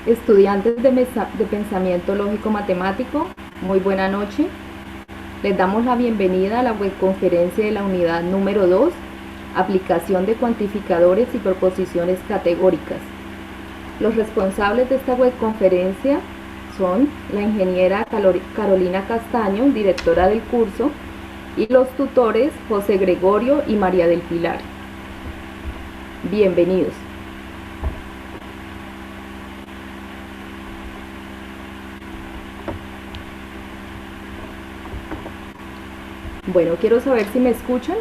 Estudiantes de pensamiento lógico matemático, muy buena noche. Les damos la bienvenida a la webconferencia de la unidad número 2, aplicación de cuantificadores y proposiciones categóricas. Los responsables de esta webconferencia son la ingeniera Carolina Castaño, directora del curso, y los tutores José Gregorio y María del Pilar. Bienvenidos. Bueno, quiero saber si me escuchan.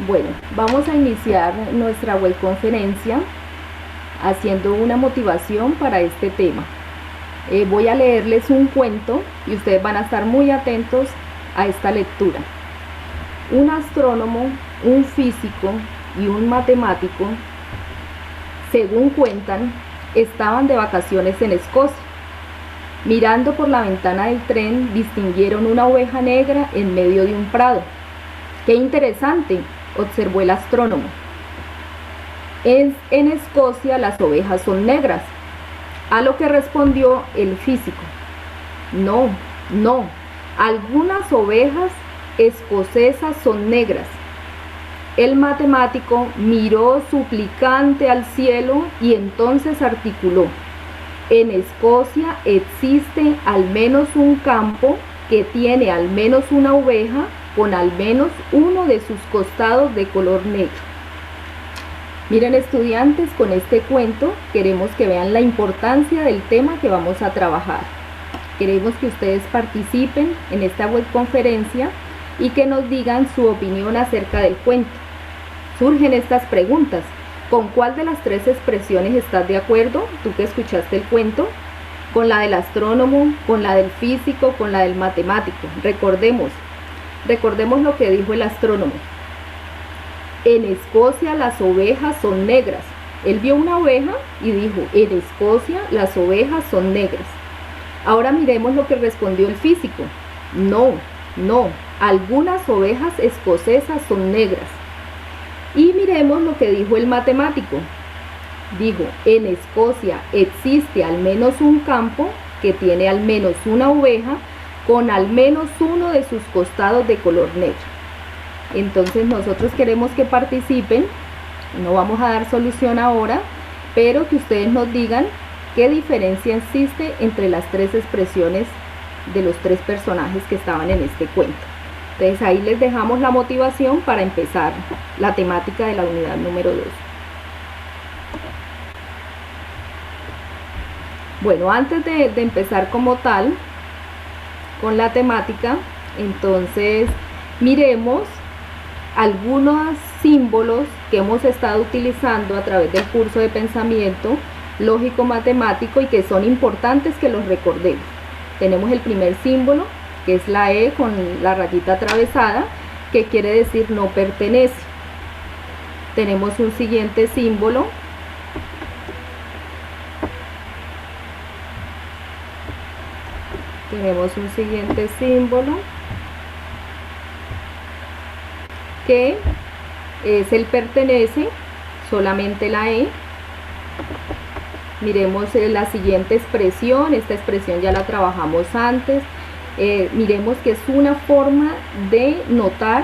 Bueno, vamos a iniciar nuestra webconferencia haciendo una motivación para este tema. Voy a leerles un cuento y ustedes van a estar muy atentos a esta lectura. Un astrónomo, un físico y un matemático, según cuentan, estaban de vacaciones en Escocia. Mirando por la ventana del tren, distinguieron una oveja negra en medio de un prado. ¡Qué interesante!, observó el astrónomo. En Escocia las ovejas son negras. A lo que respondió el físico: no, algunas ovejas escocesas son negras. El matemático miró suplicante al cielo y entonces articuló: en Escocia existe al menos un campo que tiene al menos una oveja con al menos uno de sus costados de color negro. Miren, estudiantes, con este cuento queremos que vean la importancia del tema que vamos a trabajar. Queremos que ustedes participen en esta webconferencia y que nos digan su opinión acerca del cuento. Surgen estas preguntas: ¿con cuál de las tres expresiones estás de acuerdo, tú que escuchaste el cuento? ¿Con la del astrónomo, con la del físico, con la del matemático? Recordemos lo que dijo el astrónomo. En Escocia las ovejas son negras. Él vio una oveja y dijo: en Escocia las ovejas son negras. Ahora miremos lo que respondió el físico. No, algunas ovejas escocesas son negras. Y miremos lo que dijo el matemático. Dijo: en Escocia existe al menos un campo que tiene al menos una oveja con al menos uno de sus costados de color negro. Entonces nosotros queremos que participen. No vamos a dar solución ahora, pero que ustedes nos digan qué diferencia existe entre las tres expresiones de los tres personajes que estaban en este cuento. Entonces ahí les dejamos la motivación para empezar la temática de la unidad número 2. Bueno, antes de empezar como tal con la temática, entonces miremos algunos símbolos que hemos estado utilizando a través del curso de pensamiento lógico matemático y que son importantes que los recordemos. Tenemos el primer símbolo, que es la E con la rayita atravesada, que quiere decir no pertenece. Tenemos un siguiente símbolo, que es el pertenece, solamente la E. Miremos la siguiente expresión. Esta expresión ya la trabajamos antes. Miremos que es una forma de notar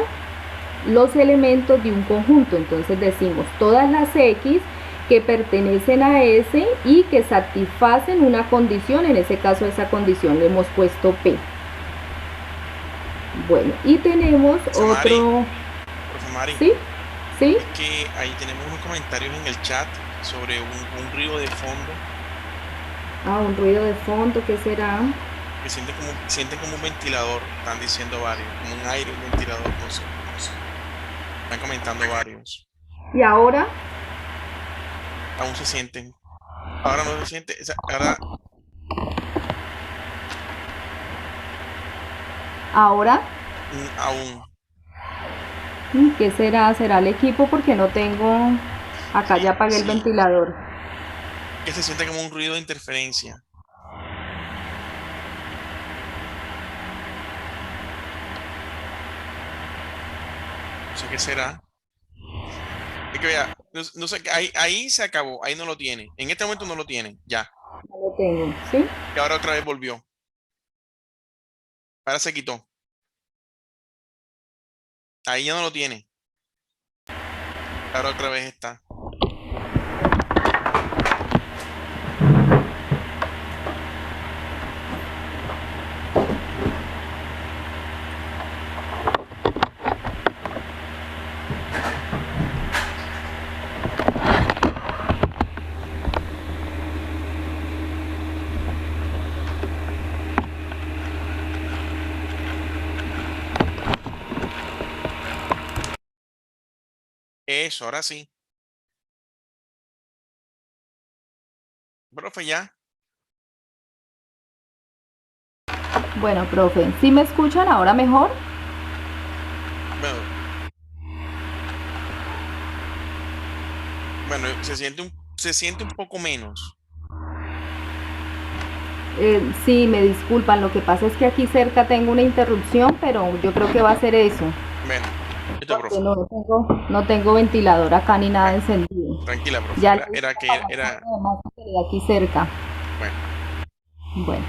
los elementos de un conjunto. Entonces decimos todas las X que pertenecen a S y que satisfacen una condición. En ese caso, esa condición le hemos puesto P. Bueno, y tenemos otro... Profe Mari, ¿Sí? es que ahí tenemos unos comentarios en el chat sobre un ruido de fondo. Un ruido de fondo, ¿qué será? Que sienten como un ventilador, están diciendo varios, como un aire, un ventilador, no sé. Están comentando varios. ¿Y ahora? Aún se sienten. Ahora no se siente. ¿Ahora? Aún. ¿Qué será? ¿Será el equipo? Porque no tengo... Acá ya apagué el ventilador. que se siente como un ruido de interferencia. No sé qué será. Es que vea, no sé, ahí se acabó, ahí no lo tiene. En este momento no lo tiene, ya. No lo tengo, ¿sí? Y ahora otra vez volvió. Ahora se quitó. Ahí ya no lo tiene. Ahora otra vez está. Eso, ahora sí. Profe, ya. Bueno, profe, ¿sí me escuchan ahora mejor? Bueno, bueno, se siente un poco menos. Sí, me disculpan, lo que pasa es que aquí cerca tengo una interrupción, pero yo creo que va a ser eso, Bueno, esto, porque profe. no tengo ventilador acá ni nada Bueno, encendido. tranquila, profe. Ya le Era, dije era que a la era. además que quedé aquí cerca. Bueno, Bueno,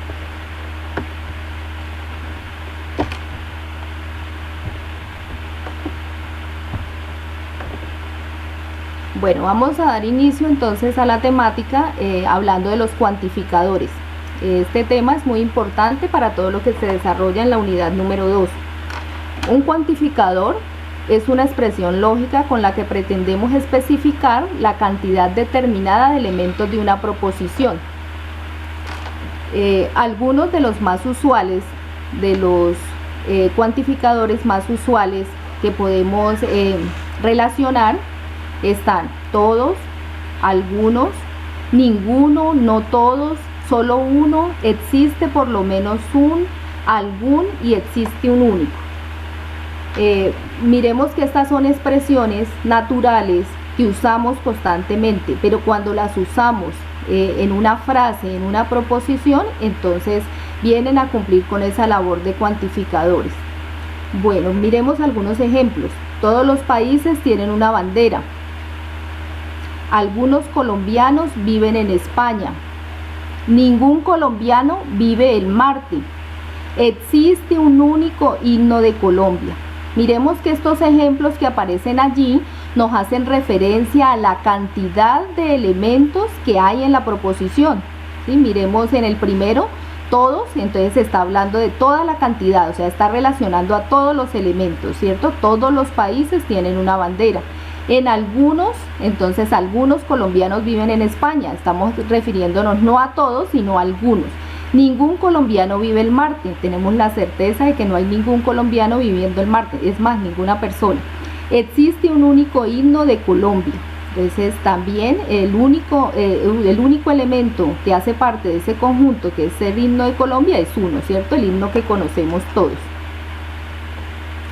bueno, vamos a dar inicio entonces a la temática hablando de los cuantificadores. Este tema es muy importante para todo lo que se desarrolla en la unidad número 2. Un cuantificador es una expresión lógica con la que pretendemos especificar la cantidad determinada de elementos de una proposición. Algunos de los más usuales, de los cuantificadores más usuales que podemos relacionar están todos, algunos, ninguno, no todos, solo uno, existe por lo menos un, algún y existe un único. Miremos que estas son expresiones naturales que usamos constantemente, pero cuando las usamos en una frase, en una proposición, entonces vienen a cumplir con esa labor de cuantificadores. Bueno, miremos algunos ejemplos. Todos los países tienen una bandera. Algunos colombianos viven en España. Ningún colombiano vive el Marte. Existe un único himno de Colombia. Miremos que estos ejemplos que aparecen allí nos hacen referencia a la cantidad de elementos que hay en la proposición. ¿Sí? Miremos en el primero, todos, entonces se está hablando de toda la cantidad, o sea, está relacionando a todos los elementos, ¿cierto? Todos los países tienen una bandera. En algunos, entonces algunos colombianos viven en España, estamos refiriéndonos no a todos, sino a algunos. Ningún colombiano vive el Marte, tenemos la certeza de que no hay ningún colombiano viviendo el Marte, es más, ninguna persona. Existe un único himno de Colombia, entonces también el único elemento que hace parte de ese conjunto, que es el himno de Colombia, es uno, ¿cierto? El himno que conocemos todos.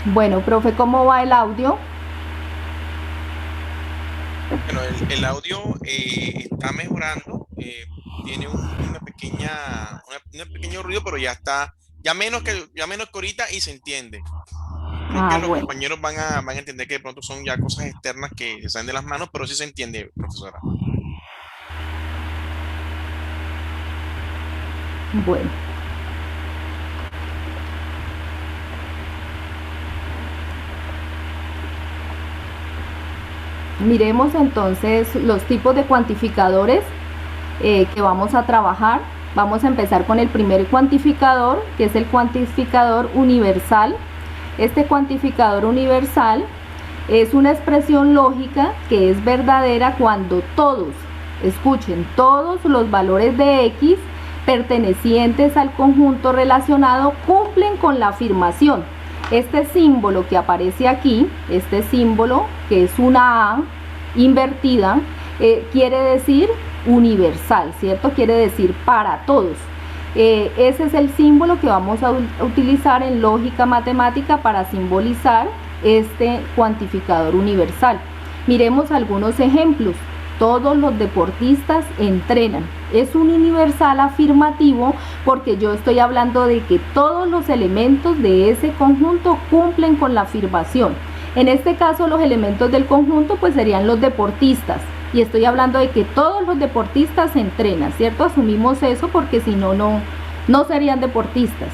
Bueno, profe, ¿cómo va el audio? bueno, el audio está mejorando. Tiene un pequeño ruido, pero ya está, ya menos que ahorita y se entiende. Creo que los Bueno, compañeros van a entender que de pronto son ya cosas externas que se salen de las manos, pero sí se entiende, profesora. bueno. Miremos entonces los tipos de cuantificadores que vamos a trabajar. Vamos a empezar con el primer cuantificador, que es el cuantificador universal. Este cuantificador universal es una expresión lógica que es verdadera cuando todos, escuchen, todos los valores de X pertenecientes al conjunto relacionado cumplen con la afirmación. Este símbolo que aparece aquí, este símbolo que es una A invertida, quiere decir universal, ¿cierto? Quiere decir para todos. Ese es el símbolo que vamos a utilizar en lógica matemática para simbolizar este cuantificador universal. Miremos algunos ejemplos. todos los deportistas entrenan. Es un universal afirmativo porque yo estoy hablando de que todos los elementos de ese conjunto cumplen con la afirmación. En este caso los elementos del conjunto pues serían los deportistas, y estoy hablando de que todos los deportistas entrenan, ¿cierto? Asumimos eso porque si no, no serían deportistas.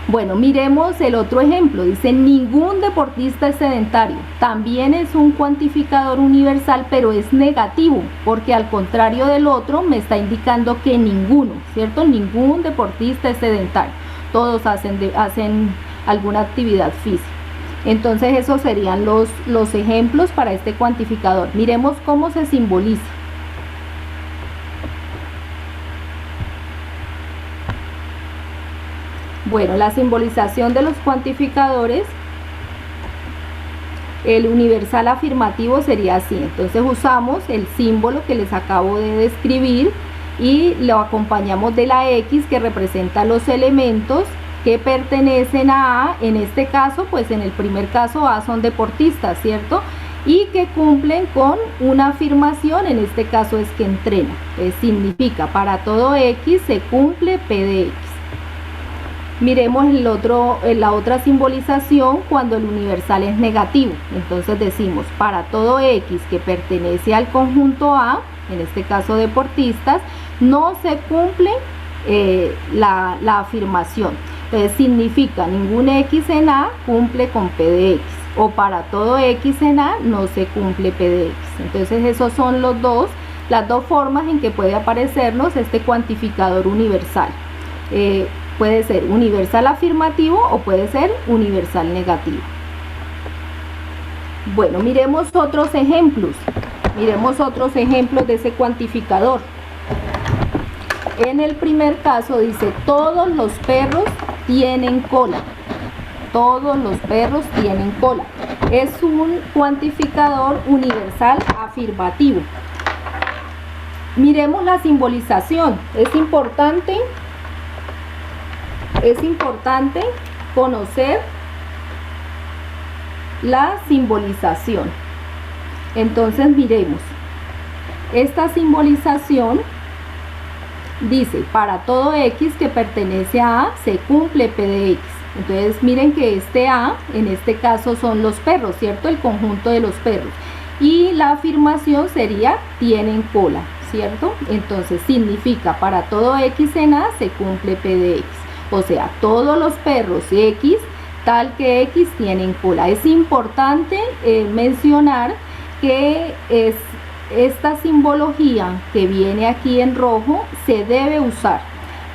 Bueno, miremos el otro ejemplo. Dice, ningún deportista es sedentario. También es un cuantificador universal, pero es negativo, porque al contrario del otro me está indicando que ninguno, ¿cierto? Ningún deportista es sedentario. Todos hacen alguna actividad física. Entonces esos serían los ejemplos para este cuantificador. Miremos cómo se simboliza. Bueno, la simbolización de los cuantificadores, el universal afirmativo sería así. Entonces usamos el símbolo que les acabo de describir y lo acompañamos de la X, que representa los elementos que pertenecen a A. En este caso, pues en el primer caso A son deportistas, ¿cierto? Y que cumplen con una afirmación, en este caso es que entrena. Significa, para todo X se cumple P de X. Miremos la otra simbolización cuando el universal es negativo. Entonces decimos, para todo X que pertenece al conjunto A, en este caso deportistas, no se cumple la afirmación. Entonces significa, ningún X en A cumple con P de X, o para todo X en A no se cumple P de X. Entonces esos son las dos formas en que puede aparecernos este cuantificador universal. Puede ser universal afirmativo o puede ser universal negativo. Bueno, miremos otros ejemplos. Miremos otros ejemplos de ese cuantificador. En el primer caso dice, todos los perros tienen cola. Todos los perros tienen cola. Es un cuantificador universal afirmativo. Miremos la simbolización. Es importante conocer la simbolización. Entonces miremos. Esta simbolización dice, para todo X que pertenece a A se cumple P de X. Entonces miren que este A, en este caso son los perros, ¿cierto? El conjunto de los perros. Y la afirmación sería, tienen cola, ¿cierto? Entonces significa, para todo X en A se cumple P de X. O sea, todos los perros X, tal que X, tienen cola. Es importante mencionar que esta simbología que viene aquí en rojo se debe usar.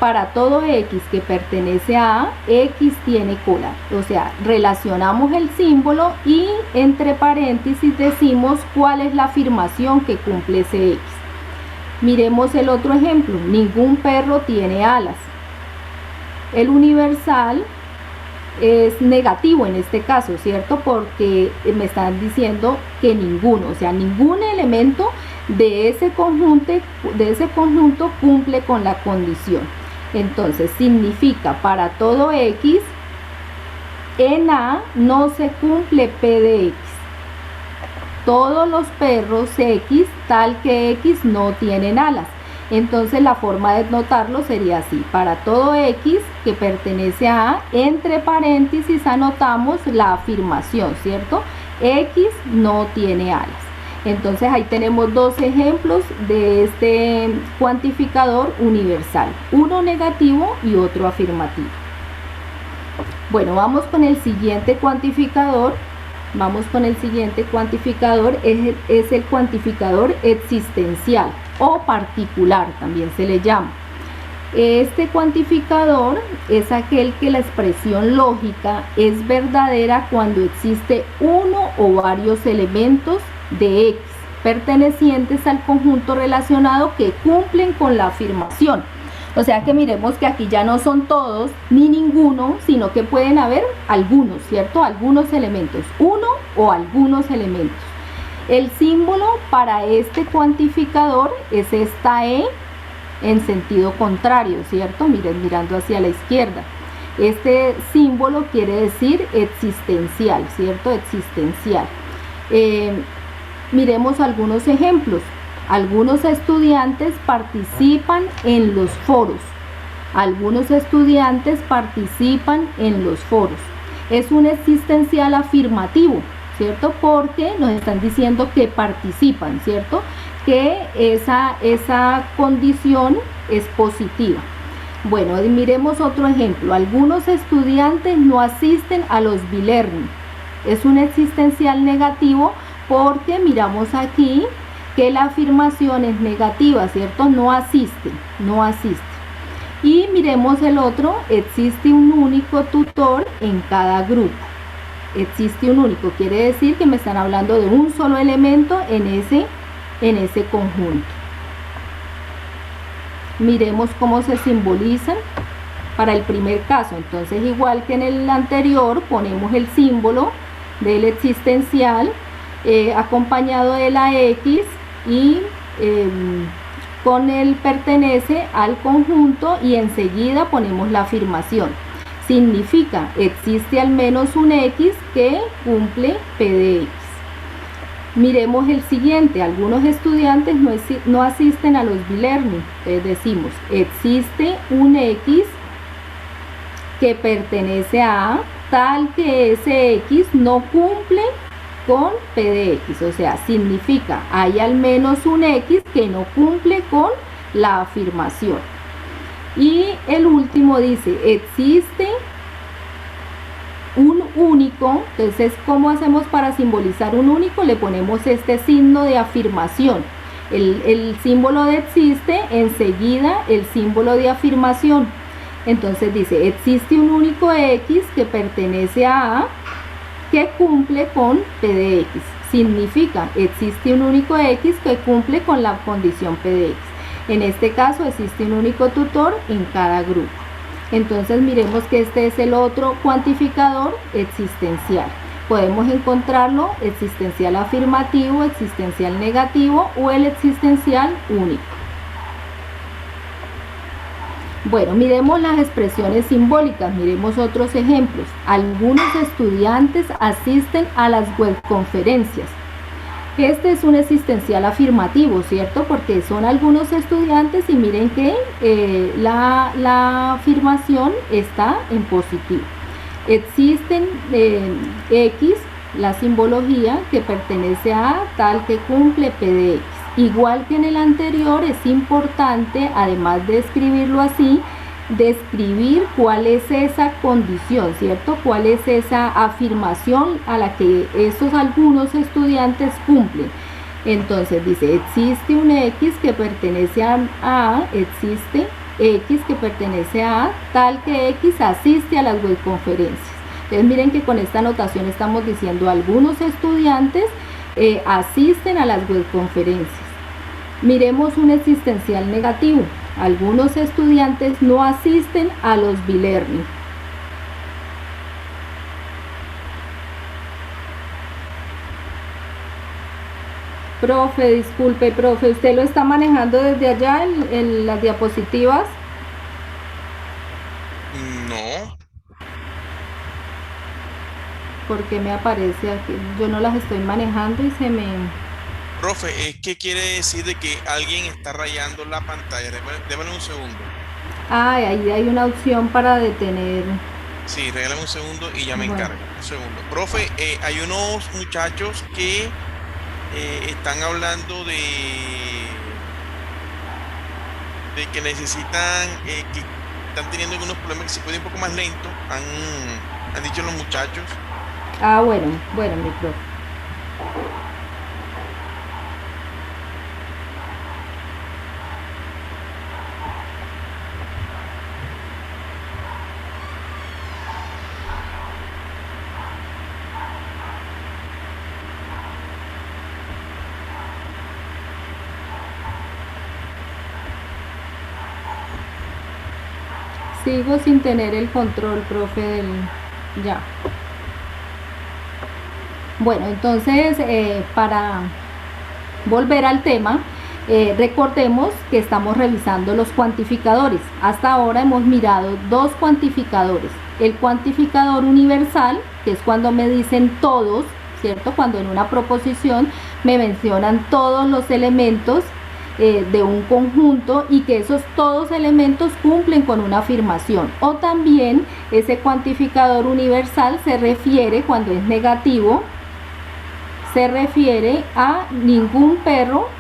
Para todo X que pertenece a A, X tiene cola. O sea, relacionamos el símbolo y entre paréntesis decimos cuál es la afirmación que cumple ese X. Miremos el otro ejemplo. Ningún perro tiene alas. El universal es negativo en este caso, ¿cierto? Porque me están diciendo que ninguno, o sea, ningún elemento de ese conjunto cumple con la condición. Entonces significa, para todo X en A no se cumple P de X. Todos los perros X, tal que X, no tienen alas. Entonces la forma de notarlo sería así: para todo X que pertenece a A, entre paréntesis anotamos la afirmación, ¿cierto? X no tiene alas. Entonces ahí tenemos dos ejemplos de este cuantificador universal, uno negativo y otro afirmativo. Bueno, vamos con el siguiente cuantificador. Es el cuantificador existencial o particular, también se le llama. Este cuantificador es aquel que la expresión lógica es verdadera cuando existe uno o varios elementos de X pertenecientes al conjunto relacionado que cumplen con la afirmación. O sea que miremos que aquí ya no son todos ni ninguno, sino que pueden haber algunos, ¿cierto? Algunos elementos, uno o algunos elementos. El símbolo para este cuantificador es esta E en sentido contrario, ¿cierto? Miren, mirando hacia la izquierda. Este símbolo quiere decir existencial, ¿cierto? Existencial. Miremos algunos ejemplos. Algunos estudiantes participan en los foros. Algunos estudiantes participan en los foros. Es un existencial afirmativo, ¿cierto? Porque nos están diciendo que participan, ¿cierto? Que esa condición es positiva. Bueno, miremos otro ejemplo. Algunos estudiantes no asisten a los B-Learning. Es un existencial negativo porque miramos aquí que la afirmación es negativa, ¿cierto? No asiste, no asiste. Y miremos el otro, existe un único tutor en cada grupo. Existe un único, quiere decir que me están hablando de un solo elemento en ese conjunto. Miremos cómo se simbolizan para el primer caso. Entonces, igual que en el anterior, ponemos el símbolo del existencial acompañado de la X y con él pertenece al conjunto y enseguida ponemos la afirmación. Significa, existe al menos un X que cumple P de X. Miremos el siguiente, algunos estudiantes no asisten a los B-Learning. Entonces decimos, existe un X que pertenece a tal que ese X no cumple con P de X, o sea, significa, hay al menos un X que no cumple con la afirmación. Y el último dice, existe un único. Entonces, ¿cómo hacemos para simbolizar un único? Le ponemos este signo de afirmación, el símbolo de existe, enseguida el símbolo de afirmación. Entonces dice, existe un único X que pertenece a que cumple con P de X. Significa, existe un único X que cumple con la condición P de X. En este caso existe un único tutor en cada grupo. Entonces miremos que este es el otro cuantificador existencial. Podemos encontrarlo existencial afirmativo, existencial negativo o el existencial único. Bueno, miremos las expresiones simbólicas, miremos otros ejemplos. Algunos estudiantes asisten a las webconferencias. Este es un existencial afirmativo, ¿cierto? Porque son algunos estudiantes y miren que la afirmación está en positivo. Existen X, la simbología que pertenece a tal que cumple P de X. Igual que en el anterior, es importante, además de escribirlo así, describir cuál es esa condición, ¿cierto? Cuál es esa afirmación a la que estos algunos estudiantes cumplen. Entonces dice, existe un X que pertenece a, existe X que pertenece a tal que X asiste a las webconferencias. Entonces miren que con esta anotación estamos diciendo algunos estudiantes asisten a las webconferencias. Miremos un existencial negativo. Algunos estudiantes no asisten a los B-Learning. Profe, disculpe, profe, ¿usted lo está manejando desde allá en las diapositivas? No. Porque me aparece aquí, yo no las estoy manejando y se me... Profe, es que quiere decir de que alguien está rayando la pantalla. Déjame un segundo. Ah, ahí hay una opción para detener. Sí, regálame un segundo y ya me Bueno. encargo. Un segundo. Profe, hay unos muchachos que están hablando de que necesitan, que están teniendo algunos problemas, que se puede ir un poco más lento. Han dicho los muchachos. Ah, bueno, mi profe. Sigo sin tener el control, profe, del... Ya. Bueno, entonces, para volver al tema, recordemos que estamos revisando los cuantificadores. Hasta ahora hemos mirado dos cuantificadores. El cuantificador universal, que es cuando me dicen todos, ¿cierto? Cuando en una proposición me mencionan todos los elementos de un conjunto y que esos todos elementos cumplen con una afirmación. O también ese cuantificador universal se refiere, cuando es negativo, se refiere a ningún perro,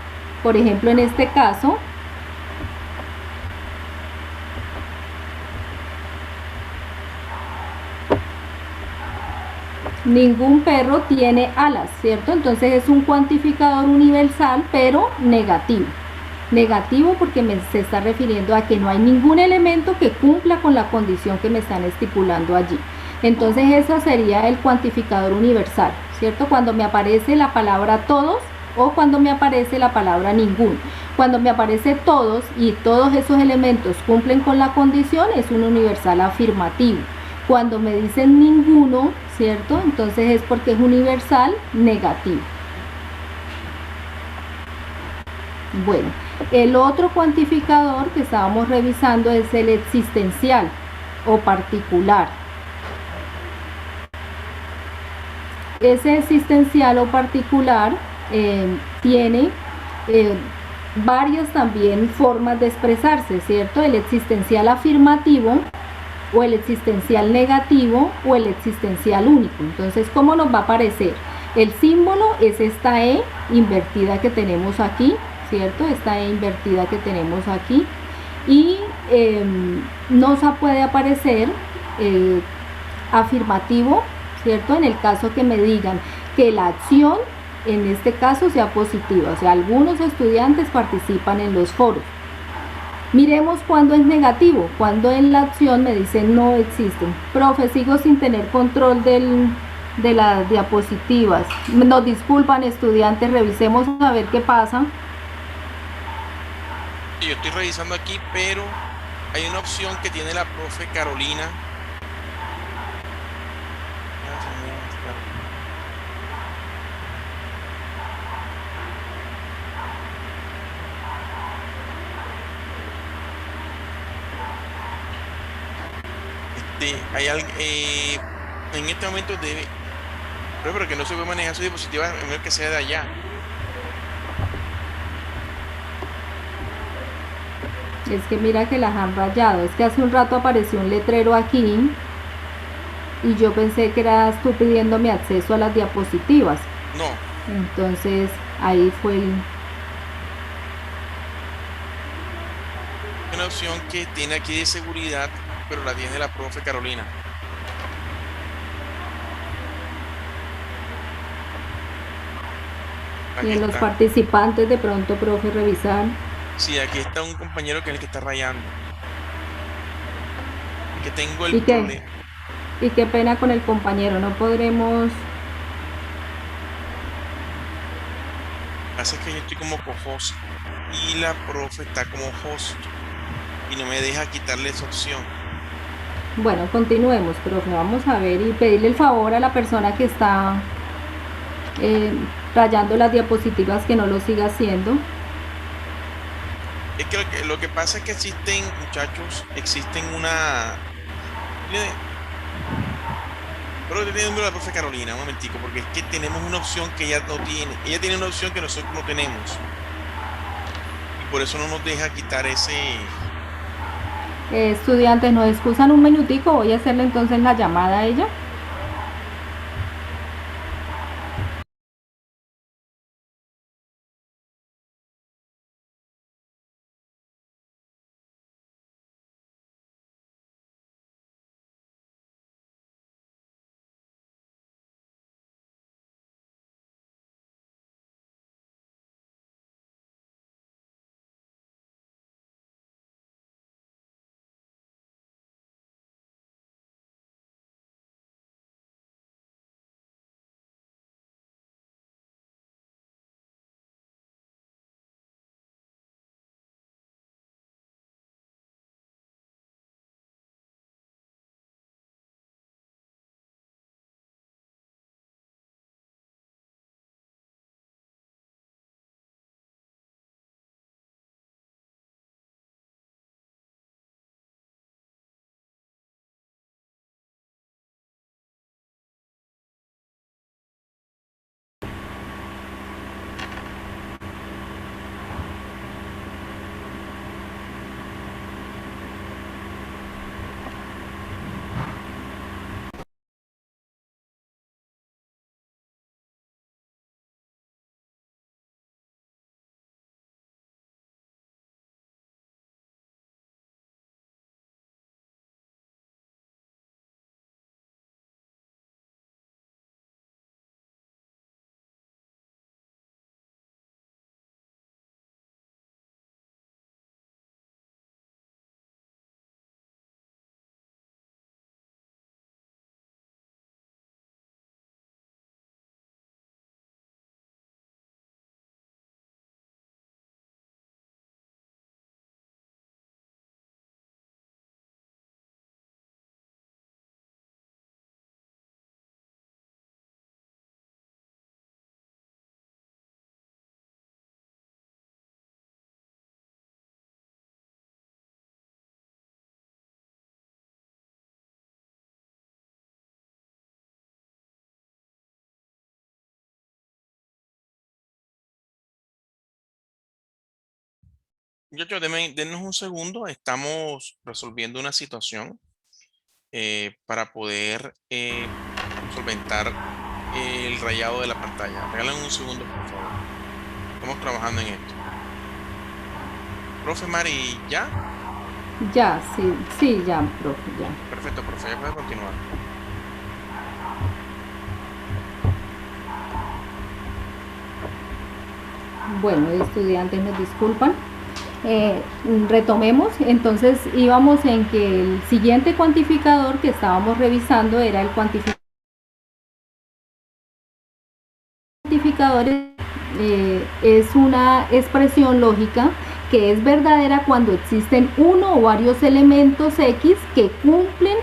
por ejemplo en este caso, ningún perro tiene alas, ¿cierto? Entonces es un cuantificador universal, pero negativo. Negativo porque se está refiriendo a que no hay ningún elemento que cumpla con la condición que me están estipulando allí. Entonces eso sería el cuantificador universal, ¿cierto? Cuando me aparece la palabra todos o cuando me aparece la palabra ninguno. Cuando me aparece todos y todos esos elementos cumplen con la condición, es un universal afirmativo. Cuando me dicen ninguno, ¿cierto? Entonces es porque es universal negativo. Bueno, el otro cuantificador que estábamos revisando es el existencial o particular. Ese existencial o particular tiene varias también formas de expresarse, ¿cierto? El existencial afirmativo o el existencial negativo o el existencial único. Entonces, ¿cómo nos va a aparecer? El símbolo es esta E invertida que tenemos aquí, ¿cierto? Esta E invertida que tenemos aquí. Y nos puede aparecer afirmativo, ¿cierto? En el caso que me digan que la acción, en este caso, sea positiva. O sea, algunos estudiantes participan en los foros. Miremos cuando es negativo, cuando en la acción me dicen no existen. Profe, sigo sin tener control de las diapositivas. Nos disculpan, estudiantes, revisemos a ver qué pasa. Yo estoy revisando aquí, pero hay una opción que tiene la profe Carolina. Hay en este momento debe, pero que no se puede manejar su dispositiva a menos que sea de allá. Es que mira que las han rayado. Es que hace un rato apareció un letrero aquí y yo pensé que eras tú pidiéndome acceso a las diapositivas. No. Entonces ahí fue Una opción que tiene aquí de seguridad, pero la tiene la profe Carolina. Y en los participantes de pronto, profe, revisar. Sí, aquí está un compañero que es el que está rayando. Que tengo el ¿Y problema. Y qué pena con el compañero, no podremos. Pasa que yo estoy como co-host y la profe está como host y no me deja quitarle esa opción. Bueno, continuemos, profe. Vamos a ver y pedirle el favor a la persona que está rayando las diapositivas que no lo siga haciendo. Es que lo que pasa es que existen, muchachos, existen una... Pero te tiene el número de la profe Carolina, un momentico, porque es que tenemos una opción que ella no tiene. Ella tiene una opción que nosotros no tenemos. Y por eso no nos deja quitar ese... Estudiantes, ¿nos excusan un minutico? Voy a hacerle entonces la llamada a ella. Muchachos, denos un segundo. Estamos resolviendo una situación para poder solventar el rayado de la pantalla. Regalen un segundo, por favor. Estamos trabajando en esto. Profe Mari, ¿ya? Ya, sí, sí, ya, profe, ya. Perfecto, profe, ya puede continuar. Bueno, estudiantes nos disculpan. Retomemos, entonces íbamos en que el siguiente cuantificador que estábamos revisando era el cuantificador. Es una expresión lógica que es verdadera cuando existen uno o varios elementos X que cumplen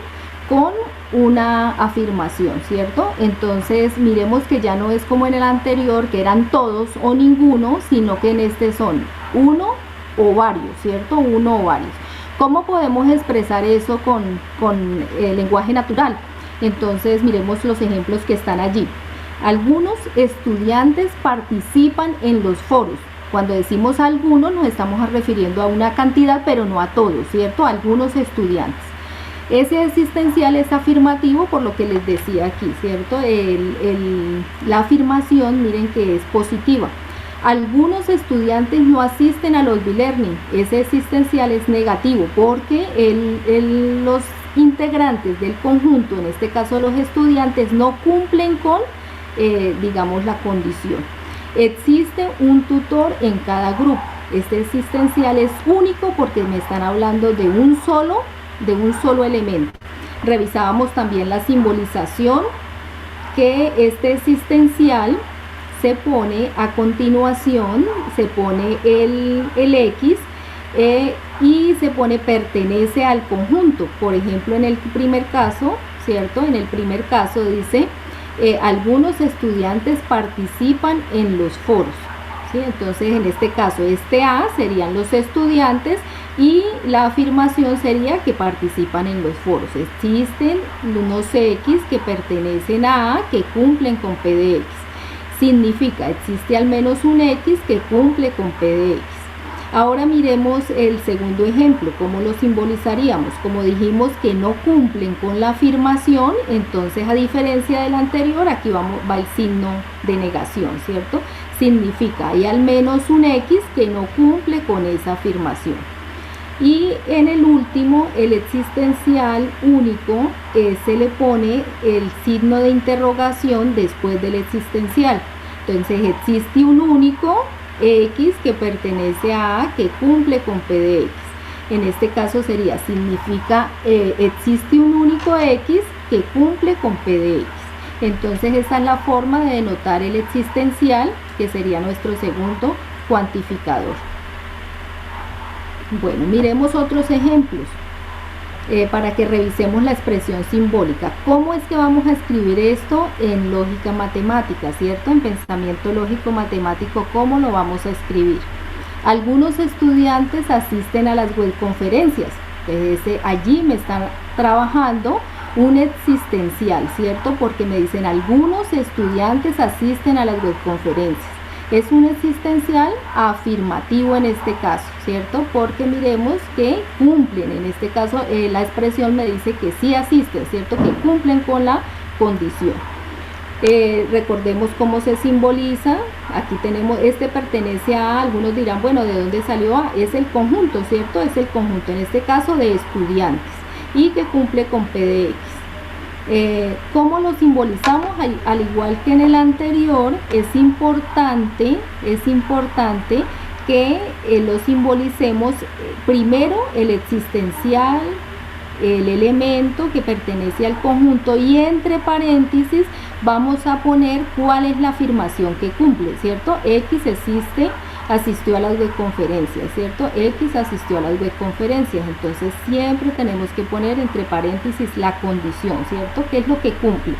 con una afirmación, ¿cierto? Entonces miremos que ya no es como en el anterior, que eran todos o ninguno, sino que en este son uno o varios, ¿cierto? Uno o varios. ¿Cómo podemos expresar eso con el lenguaje natural? Entonces miremos los ejemplos que están allí. Algunos estudiantes participan en los foros. Cuando decimos algunos nos estamos refiriendo a una cantidad, pero no a todos, ¿cierto? Algunos estudiantes. Ese existencial es afirmativo por lo que les decía aquí, ¿cierto? La afirmación, miren que es positiva. Algunos estudiantes no asisten a los B-Learning. Ese existencial es negativo porque los integrantes del conjunto, en este caso los estudiantes, no cumplen con, digamos, la condición. Existe un tutor en cada grupo. Este existencial es único porque me están hablando de un solo elemento. Revisábamos también la simbolización, que este existencial se pone a continuación, se pone el X y se pone pertenece al conjunto. Por ejemplo, en el primer caso, ¿cierto? En el primer caso dice, algunos estudiantes participan en los foros. ¿Sí? Entonces, en este caso, este A serían los estudiantes y la afirmación sería que participan en los foros. Existen unos X que pertenecen a que cumplen con P de X. Significa, existe al menos un X que cumple con P de X. Ahora miremos el segundo ejemplo, ¿cómo lo simbolizaríamos? Como dijimos que no cumplen con la afirmación, entonces a diferencia del anterior, aquí va el signo de negación, ¿cierto? Significa, hay al menos un X que no cumple con esa afirmación. Y en el último, el existencial único, se le pone el signo de interrogación después del existencial. Entonces existe un único X que pertenece a que cumple con P de X. En este caso sería, significa, existe un único X que cumple con P de X. Entonces esa es la forma de denotar el existencial, que sería nuestro segundo cuantificador. Bueno, miremos otros ejemplos para que revisemos la expresión simbólica. ¿Cómo es que vamos a escribir esto en lógica matemática, cierto? En pensamiento lógico matemático, ¿cómo lo vamos a escribir? Algunos estudiantes asisten a las webconferencias. Entonces, allí me están trabajando un existencial, ¿cierto? Porque me dicen algunos estudiantes asisten a las webconferencias. Es un existencial afirmativo en este caso, ¿cierto? Porque miremos que cumplen, en este caso la expresión me dice que sí asisten, ¿cierto? Que cumplen con la condición. Recordemos cómo se simboliza. Aquí tenemos, este pertenece a, algunos dirán, bueno, ¿de dónde salió A? Es el conjunto, ¿cierto? Es el conjunto, en este caso de estudiantes, y que cumple con P de X. ¿Cómo lo simbolizamos? Al igual que en el anterior, es importante que lo simbolicemos primero el existencial, el elemento que pertenece al conjunto, y entre paréntesis vamos a poner cuál es la afirmación que cumple, ¿cierto? X asistió a las webconferencias, ¿cierto? X asistió a las webconferencias. Entonces siempre tenemos que poner entre paréntesis la condición, ¿cierto? ¿Qué es lo que cumple?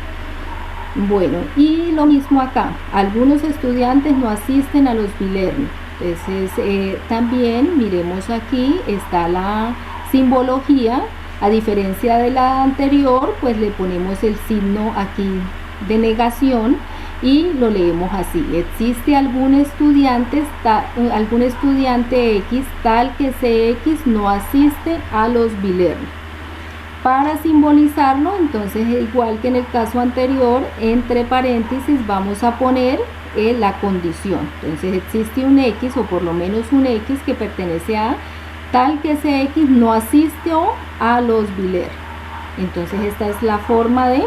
Bueno, y lo mismo acá, algunos estudiantes no asisten a los B-Learning. Entonces también miremos aquí, está la simbología. A diferencia de la anterior, pues le ponemos el signo aquí de negación, y lo leemos así: existe algún estudiante X tal que CX no asiste a los bilearning. Para simbolizarlo, entonces, igual que en el caso anterior, entre paréntesis vamos a poner la condición. Entonces existe un X, o por lo menos un X, que pertenece a tal que CX no asistió a los bilearning. Entonces esta es la forma de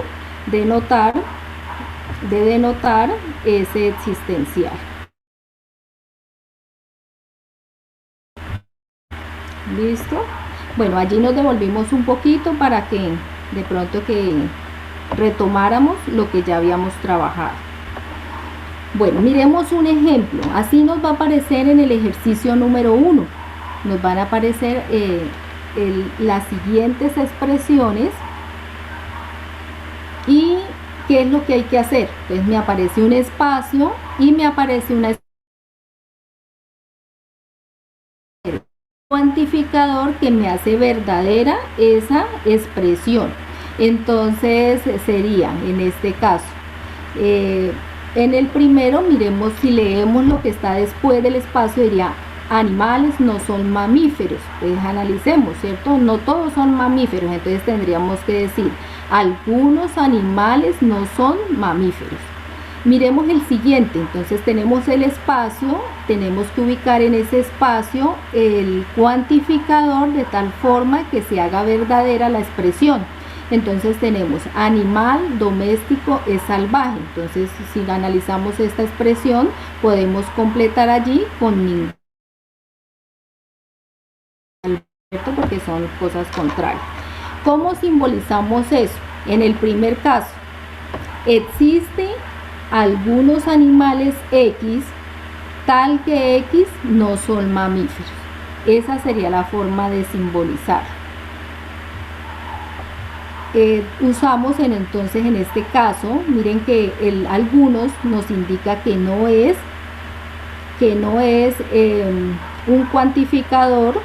denotar ese existencial. ¿Listo? Bueno, allí nos devolvimos un poquito para que de pronto que retomáramos lo que ya habíamos trabajado. Bueno, miremos un ejemplo. Así nos va a aparecer en el ejercicio número 1. Nos van a aparecer las siguientes expresiones. ¿Y qué es lo que hay que hacer? Entonces me aparece un espacio y me aparece una cuantificador que me hace verdadera esa expresión. Entonces sería, en este caso, en el primero, miremos, si leemos lo que está después del espacio, diría: animales no son mamíferos. Pues analicemos, ¿cierto? No todos son mamíferos, entonces tendríamos que decir: algunos animales no son mamíferos. Miremos el siguiente. Entonces tenemos el espacio, tenemos que ubicar en ese espacio el cuantificador de tal forma que se haga verdadera la expresión. Entonces tenemos: animal doméstico es salvaje. Entonces, si analizamos esta expresión, podemos completar allí con ningún, porque son cosas contrarias. ¿Cómo simbolizamos eso? En el primer caso, existe algunos animales X tal que X no son mamíferos. Esa sería la forma de simbolizar. Usamos entonces en este caso, miren que algunos nos indica que no es un cuantificador,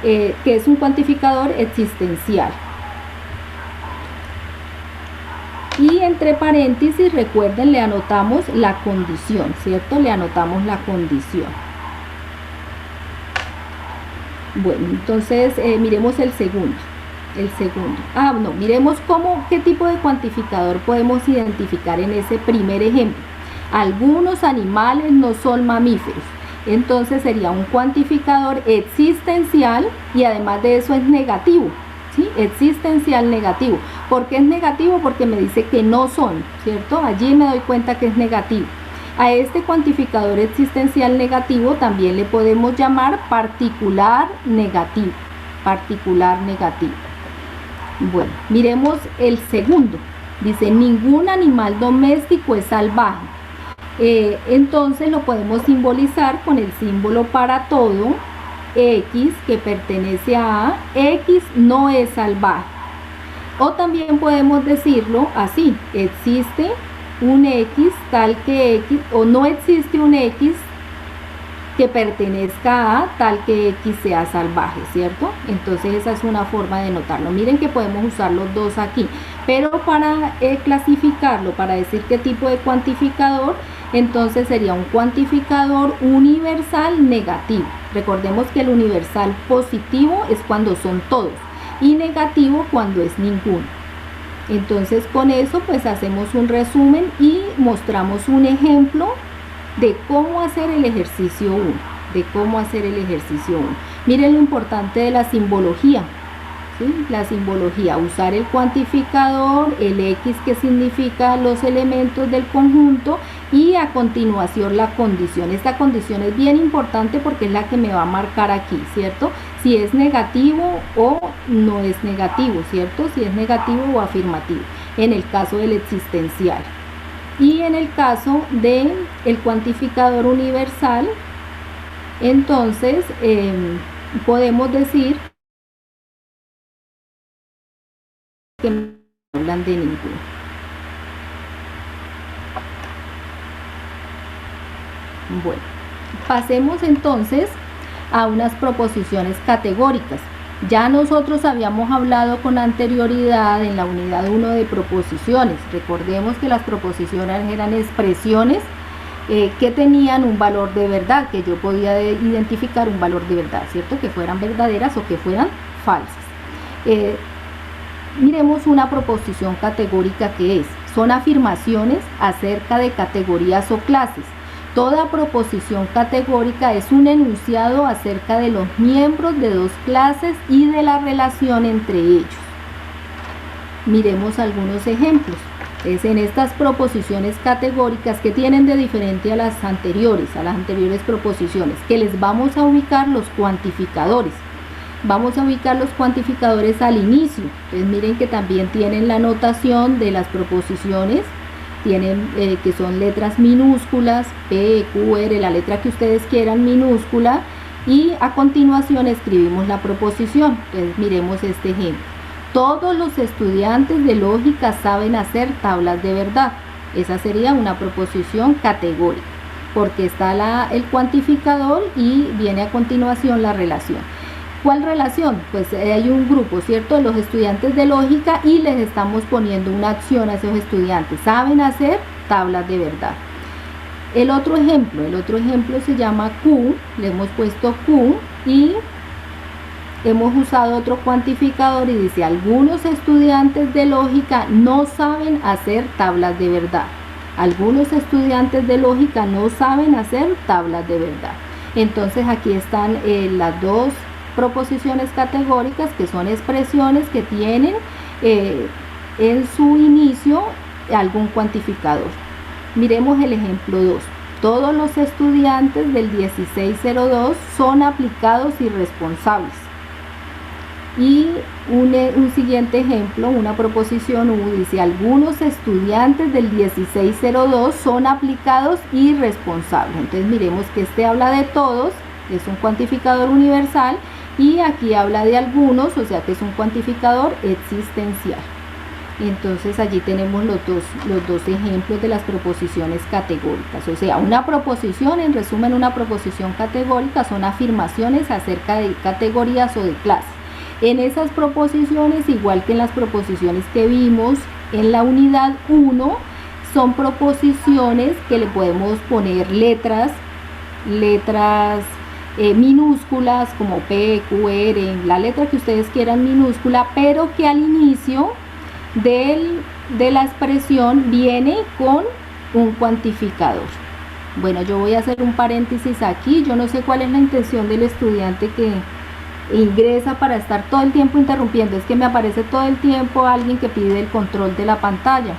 que es un cuantificador existencial. Y entre paréntesis, recuerden, le anotamos la condición, ¿cierto? Le anotamos la condición. Bueno, entonces miremos el segundo. Miremos qué tipo de cuantificador podemos identificar en ese primer ejemplo. Algunos animales no son mamíferos. Entonces sería un cuantificador existencial y además de eso es negativo. ¿Sí? Existencial negativo. ¿Por qué es negativo? Porque me dice que no son, ¿cierto? Allí me doy cuenta que es negativo. A este cuantificador existencial negativo también le podemos llamar particular negativo. Particular negativo. Bueno, miremos el segundo. Dice: ningún animal doméstico es salvaje. Entonces lo podemos simbolizar con el símbolo para todo. X, que pertenece a X no es salvaje. O también podemos decirlo así: existe un X tal que X, o no existe un X que pertenezca a tal que X sea salvaje, ¿cierto? Entonces esa es una forma de notarlo. Miren que podemos usar los dos aquí, pero para clasificarlo, para decir qué tipo de cuantificador, entonces sería un cuantificador universal negativo. Recordemos que el universal positivo es cuando son todos y negativo cuando es ninguno. Entonces con eso pues hacemos un resumen y mostramos un ejemplo de cómo hacer el ejercicio 1. Miren lo importante de la simbología. ¿Sí? La simbología: usar el cuantificador, el X que significa los elementos del conjunto, y a continuación la condición. Esta condición es bien importante porque es la que me va a marcar aquí, ¿cierto? Si es negativo o no es negativo, ¿cierto? Si es negativo o afirmativo, en el caso del existencial. Y en el caso del cuantificador universal, entonces podemos decir que no hablan de ninguno. Bueno, pasemos entonces a unas proposiciones categóricas. Ya nosotros habíamos hablado con anterioridad en la unidad 1 de proposiciones. Recordemos que las proposiciones eran expresiones que tenían un valor de verdad, que yo podía identificar un valor de verdad, ¿cierto? Que fueran verdaderas o que fueran falsas. Miremos una proposición categórica que son afirmaciones acerca de categorías o clases. Toda proposición categórica es un enunciado acerca de los miembros de dos clases y de la relación entre ellos. Miremos algunos ejemplos. En estas proposiciones categóricas, que tienen de diferente a las anteriores proposiciones, que les vamos a ubicar los cuantificadores. Vamos a ubicar los cuantificadores al inicio. Entonces miren que también tienen la notación de las proposiciones, tienen que son letras minúsculas, P, Q, R, la letra que ustedes quieran minúscula, y a continuación escribimos la proposición. Entonces miremos este ejemplo. Todos los estudiantes de lógica saben hacer tablas de verdad. Esa sería una proposición categórica, porque está el cuantificador y viene a continuación la relación. ¿Cuál relación? Pues hay un grupo, ¿cierto?, de los estudiantes de lógica y les estamos poniendo una acción a esos estudiantes. Saben hacer tablas de verdad. El otro ejemplo se llama Q, le hemos puesto Q y hemos usado otro cuantificador y dice: algunos estudiantes de lógica no saben hacer tablas de verdad. Algunos estudiantes de lógica no saben hacer tablas de verdad. Entonces aquí están las dos proposiciones categóricas, que son expresiones que tienen en su inicio algún cuantificador. Miremos el ejemplo 2. Todos los estudiantes del 1602 son aplicados y responsables. Y un siguiente ejemplo, una proposición U, dice: algunos estudiantes del 1602 son aplicados y responsables. Entonces miremos que este habla de todos, es un cuantificador universal, y aquí habla de algunos, o sea que es un cuantificador existencial. Entonces allí tenemos los dos ejemplos de las proposiciones categóricas. O sea, una proposición, en resumen, una proposición categórica son afirmaciones acerca de categorías o de clases. En esas proposiciones, igual que en las proposiciones que vimos en la unidad 1, son proposiciones que le podemos poner letras minúsculas como P, Q, R, la letra que ustedes quieran minúscula, pero que al inicio de la expresión viene con un cuantificador. Bueno, yo voy a hacer un paréntesis aquí. Yo no sé cuál es la intención del estudiante que ingresa para estar todo el tiempo interrumpiendo. Es que me aparece todo el tiempo alguien que pide el control de la pantalla.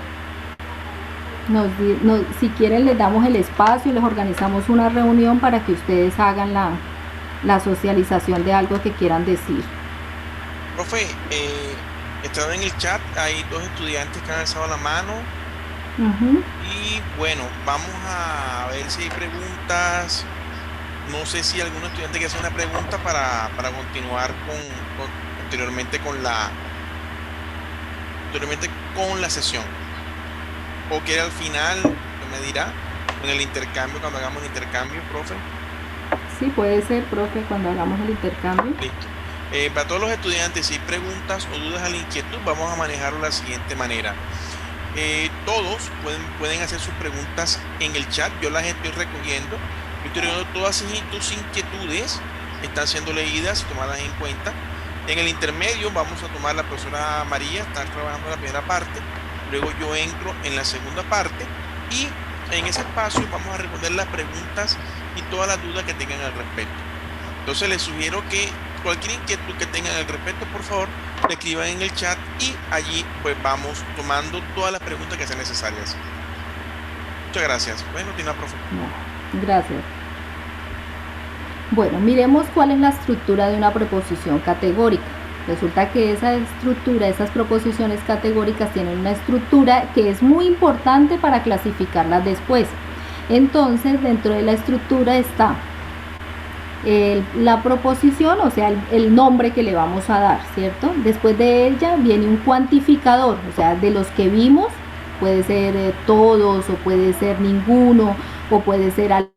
Si quieren les damos el espacio y les organizamos una reunión para que ustedes hagan la socialización de algo que quieran decir. Profe, están en el chat, hay dos estudiantes que han alzado la mano. Y bueno, vamos a ver si hay preguntas. No sé si algún estudiante quiere hacer una pregunta para continuar anteriormente con la sesión, o que al final me dirá en el intercambio, cuando hagamos el intercambio, profe. Sí, puede ser, profe, cuando hagamos el intercambio. Listo. Para todos los estudiantes, si hay preguntas o dudas a la inquietud, vamos a manejarlo de la siguiente manera. Todos pueden hacer sus preguntas en el chat. Yo las estoy recogiendo. Yo estoy recogiendo todas tus inquietudes. Están siendo leídas y tomadas en cuenta. En el intermedio vamos a tomar la profesora María, está trabajando en la primera parte. Luego yo entro en la segunda parte y en ese espacio vamos a responder las preguntas y todas las dudas que tengan al respecto. Entonces les sugiero que cualquier inquietud que tengan al respecto, por favor, le escriban en el chat y allí pues vamos tomando todas las preguntas que sean necesarias. Muchas gracias. Bueno, tiene la profe. Gracias. Bueno, miremos cuál es la estructura de una proposición categórica. Resulta que esa estructura, esas proposiciones categóricas tienen una estructura que es muy importante para clasificarlas después. Entonces, dentro de la estructura está la proposición, o sea, el nombre que le vamos a dar, ¿cierto? Después de ella viene un cuantificador, o sea, de los que vimos, puede ser todos, o puede ser ninguno, o puede ser algo.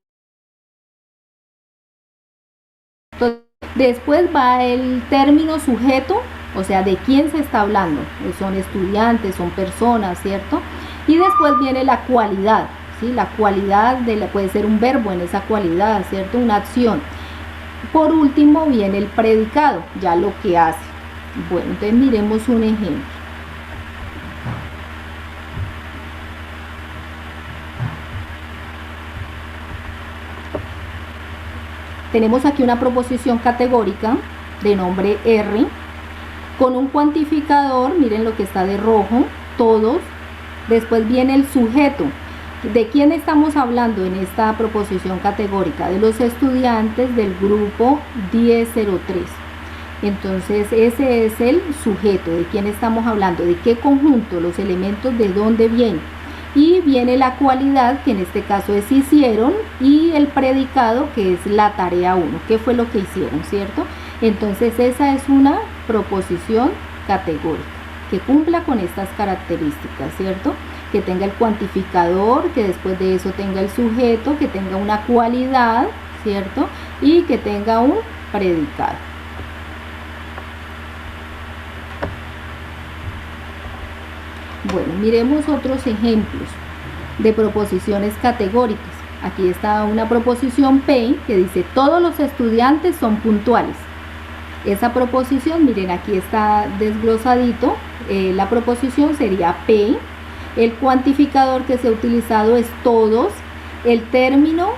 Después va el término sujeto, o sea, de quién se está hablando. Son estudiantes, son personas, ¿cierto? Y después viene la cualidad, ¿sí? La cualidad puede ser un verbo en esa cualidad, ¿cierto? Una acción. Por último viene el predicado, ya lo que hace. Bueno, entonces miremos un ejemplo. Tenemos aquí una proposición categórica de nombre R con un cuantificador, miren lo que está de rojo, todos. Después viene el sujeto. ¿De quién estamos hablando en esta proposición categórica? De los estudiantes del grupo 1003. Entonces ese es el sujeto. ¿De quién estamos hablando? ¿De qué conjunto? Los elementos de dónde vienen. Y viene la cualidad, que en este caso es hicieron, y el predicado, que es la tarea 1. ¿Qué fue lo que hicieron, cierto? Entonces esa es una proposición categórica que cumpla con estas características, ¿cierto? Que tenga el cuantificador, que después de eso tenga el sujeto, que tenga una cualidad, ¿cierto? Y que tenga un predicado. Bueno, miremos otros ejemplos de proposiciones categóricas. Aquí está una proposición P que dice todos los estudiantes son puntuales. Esa proposición, miren, aquí está desglosadito. La proposición sería P. El cuantificador que se ha utilizado es todos. El término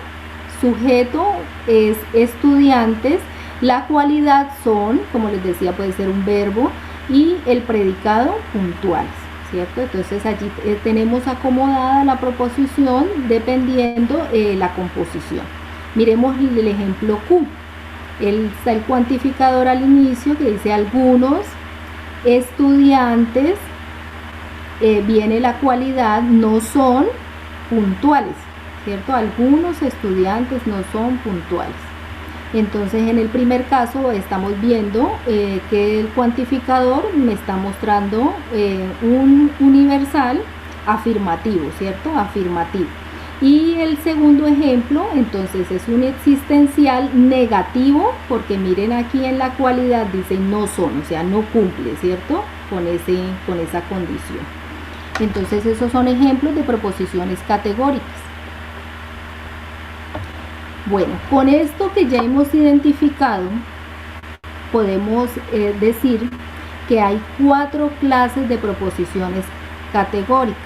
sujeto es estudiantes. La cualidad son, como les decía, puede ser un verbo. Y el predicado puntuales, ¿cierto? Entonces allí tenemos acomodada la proposición dependiendo la composición. Miremos el ejemplo Q. Está el cuantificador al inicio que dice algunos estudiantes, viene la cualidad, no son puntuales, ¿cierto? Algunos estudiantes no son puntuales. Entonces en el primer caso estamos viendo que el cuantificador me está mostrando un universal afirmativo, ¿cierto? Afirmativo. Y el segundo ejemplo, entonces, es un existencial negativo, porque miren aquí en la cualidad dice no son, o sea, no cumple, ¿cierto? Con esa condición. Entonces esos son ejemplos de proposiciones categóricas. Bueno, con esto que ya hemos identificado, podemos decir que hay 4 clases de proposiciones categóricas,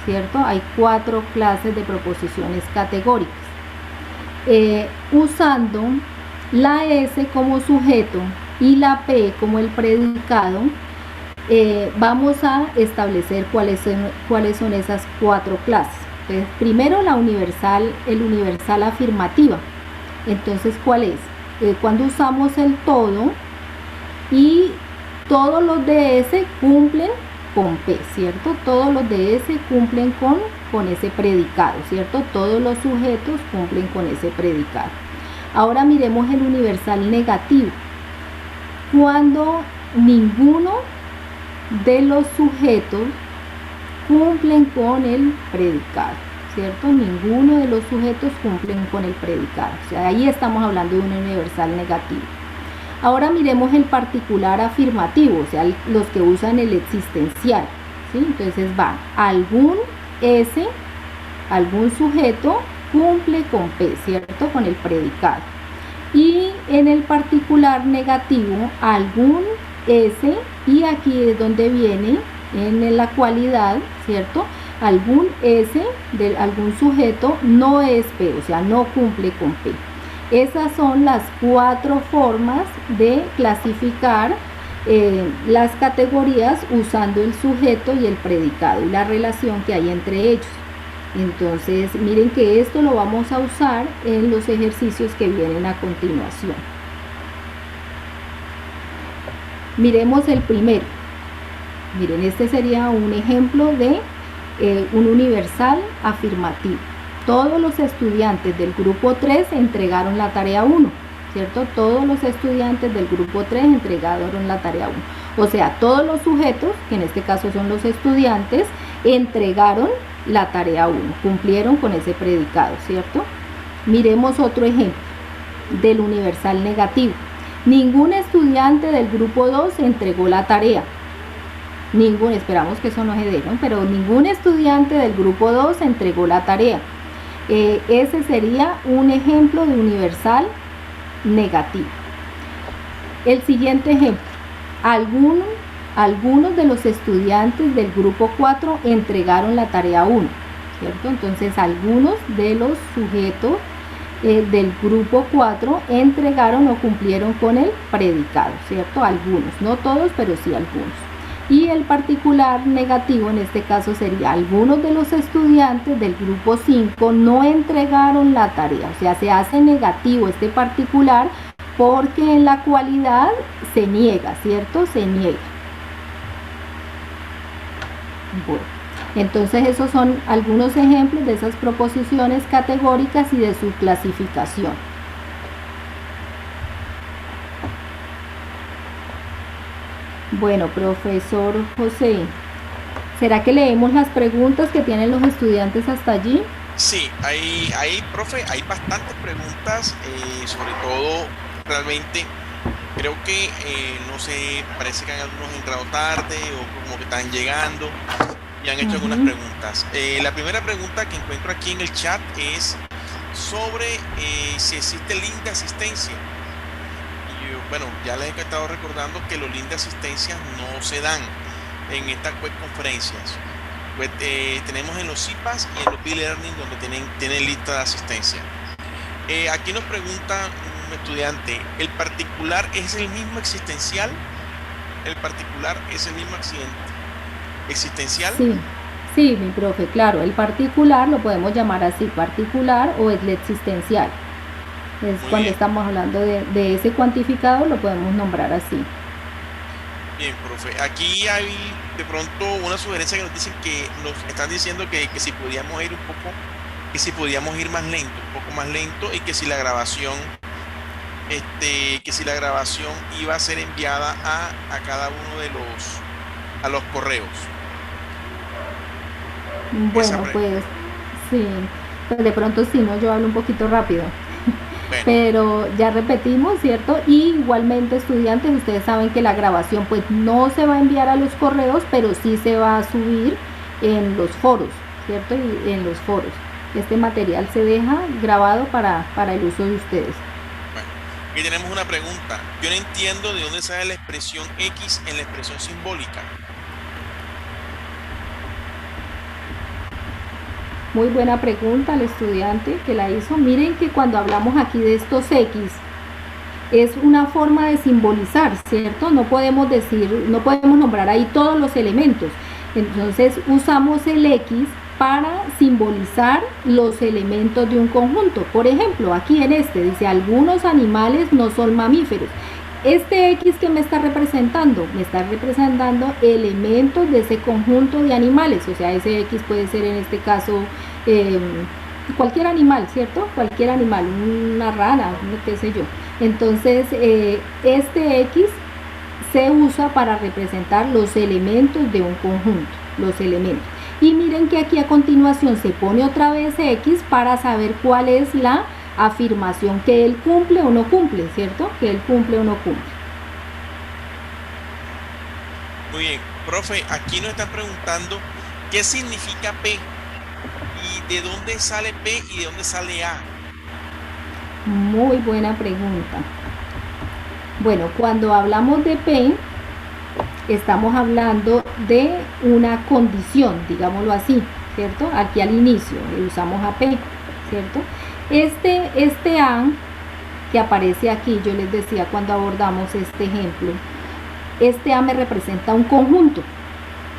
¿cierto? Hay 4 clases de proposiciones categóricas. Usando la S como sujeto y la P como el predicado, vamos a establecer cuáles son esas 4 clases. Entonces, primero el universal afirmativa. Entonces, ¿cuál es? Cuando usamos el todo y todos los de S cumplen con P, ¿cierto? Todos los de S cumplen con ese predicado, ¿cierto? Todos los sujetos cumplen con ese predicado. Ahora miremos el universal negativo. Cuando ninguno de los sujetos cumplen con el predicado, ¿cierto? Ninguno de los sujetos cumplen con el predicado. O sea, ahí estamos hablando de un universal negativo. Ahora miremos el particular afirmativo, o sea, los que usan el existencial, ¿sí? Entonces va, algún S, algún sujeto cumple con P, ¿cierto? Con el predicado. Y en el particular negativo, algún S, y aquí es donde viene en la cualidad, ¿cierto? Algún S de algún sujeto no es P, o sea, no cumple con P. Esas son las 4 formas de clasificar las categorías usando el sujeto y el predicado y la relación que hay entre ellos. Entonces, miren que esto lo vamos a usar en los ejercicios que vienen a continuación. Miremos el primero. Miren, este sería un ejemplo de un universal afirmativo. Todos los estudiantes del grupo 3 entregaron la tarea 1, ¿cierto? Todos los estudiantes del grupo 3 entregaron la tarea 1. O sea, todos los sujetos, que en este caso son los estudiantes, entregaron la tarea 1, cumplieron con ese predicado, ¿cierto? Miremos otro ejemplo del universal negativo. Ningún estudiante del grupo 2 entregó la tarea. Esperamos que eso no se dé, ¿no? Pero ningún estudiante del grupo 2 entregó la tarea. Ese sería un ejemplo de universal negativo. El siguiente ejemplo. Algunos de los estudiantes del grupo 4 entregaron la tarea 1, ¿cierto? Entonces, algunos de los sujetos del grupo 4 entregaron o cumplieron con el predicado, ¿cierto? Algunos, no todos, pero sí algunos. Y el particular negativo en este caso sería: algunos de los estudiantes del grupo 5 no entregaron la tarea. O sea, se hace negativo este particular porque en la cualidad se niega, ¿cierto? Se niega. Bueno, entonces esos son algunos ejemplos de esas proposiciones categóricas y de su clasificación. Bueno, profesor José, ¿será que leemos las preguntas que tienen los estudiantes hasta allí? Sí, profe, hay bastantes preguntas, sobre todo realmente creo que, no sé, parece que hay algunos entrado tarde o como que están llegando y han hecho algunas preguntas. La primera pregunta que encuentro aquí en el chat es sobre si existe link de asistencia. Bueno, ya les he estado recordando que los links de asistencia no se dan en estas web conferencias. Tenemos en los CIPAS y en los B-Learning donde tienen lista de asistencia. Aquí nos pregunta un estudiante: ¿el particular es el mismo existencial? ¿El particular es el mismo existencial? Sí, mi profe, claro. El particular lo podemos llamar así, particular, o es el existencial. Cuando estamos hablando de ese cuantificado, lo podemos nombrar así. Bien, profe. Aquí hay de pronto una sugerencia que nos están diciendo que si podíamos ir un poco más lento, y que si la grabación, iba a ser enviada a cada uno a los correos. Bueno, pues sí, pues de pronto sí, ¿no? Yo hablo un poquito rápido. Bueno. Pero ya repetimos, ¿cierto? Y igualmente, estudiantes, ustedes saben que la grabación pues no se va a enviar a los correos, pero sí se va a subir en los foros, ¿cierto? Y en los foros. Este material se deja grabado para el uso de ustedes. Bueno, aquí tenemos una pregunta. Yo no entiendo de dónde sale la expresión X en la expresión simbólica. Muy buena pregunta al estudiante que la hizo. Miren que cuando hablamos aquí de estos X, es una forma de simbolizar, ¿cierto? No podemos nombrar ahí todos los elementos. Entonces usamos el X para simbolizar los elementos de un conjunto. Por ejemplo, aquí en dice: algunos animales no son mamíferos. Este X que me está representando elementos de ese conjunto de animales. O sea, ese X puede ser en este caso cualquier animal, ¿cierto? Cualquier animal, una rana, qué sé yo. Entonces, este X se usa para representar los elementos de un conjunto, los elementos. Y miren que aquí a continuación se pone otra vez X para saber cuál es la afirmación que él cumple o no cumple, ¿cierto? Que él cumple o no cumple. Muy bien, profe, aquí nos están preguntando qué significa P y de dónde sale P y de dónde sale A. Muy buena pregunta. Bueno, cuando hablamos de P, estamos hablando de una condición, digámoslo así, ¿cierto? Aquí al inicio usamos a P, ¿cierto? Este A que aparece aquí, yo les decía cuando abordamos este ejemplo, este A me representa un conjunto.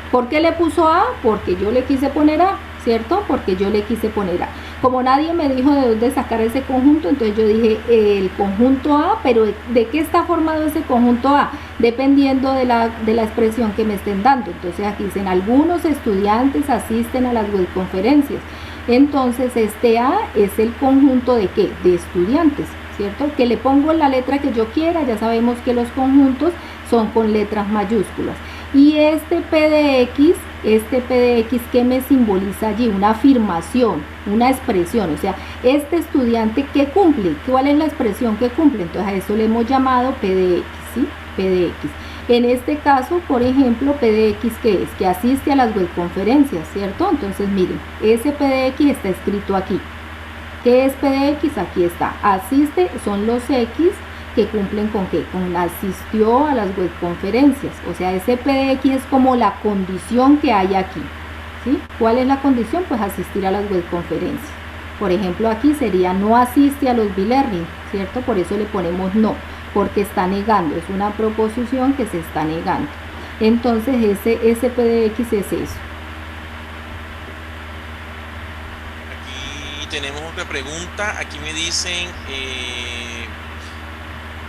¿Por qué le puso A? Porque yo le quise poner A, ¿cierto? Porque yo le quise poner A. Como nadie me dijo de dónde sacar ese conjunto, entonces yo dije el conjunto A, pero ¿de qué está formado ese conjunto A? Dependiendo de la expresión que me estén dando. Entonces aquí dicen: algunos estudiantes asisten a las webconferencias. Entonces este A es el conjunto de ¿qué? De estudiantes, ¿cierto? Que le pongo la letra que yo quiera. Ya sabemos que los conjuntos son con letras mayúsculas. Y este P de X, ¿qué me simboliza allí? Una afirmación, una expresión, o sea, este estudiante ¿qué cumple? ¿Cuál es la expresión que cumple? Entonces a eso le hemos llamado P de X, ¿sí? P de X. En este caso, por ejemplo, P de X, ¿qué es? Que asiste a las webconferencias, ¿cierto? Entonces, miren, ese P de X está escrito aquí. ¿Qué es P de X? Aquí está. Asiste, son los X que cumplen con ¿qué? Con asistió a las webconferencias. O sea, ese P de X es como la condición que hay aquí, ¿sí? ¿Cuál es la condición? Pues asistir a las webconferencias. Por ejemplo, aquí sería no asiste a los B-Learning, ¿cierto? Por eso le ponemos no, porque está negando, es una proposición que se está negando. Entonces ese P de X es eso. Aquí tenemos otra pregunta, aquí me dicen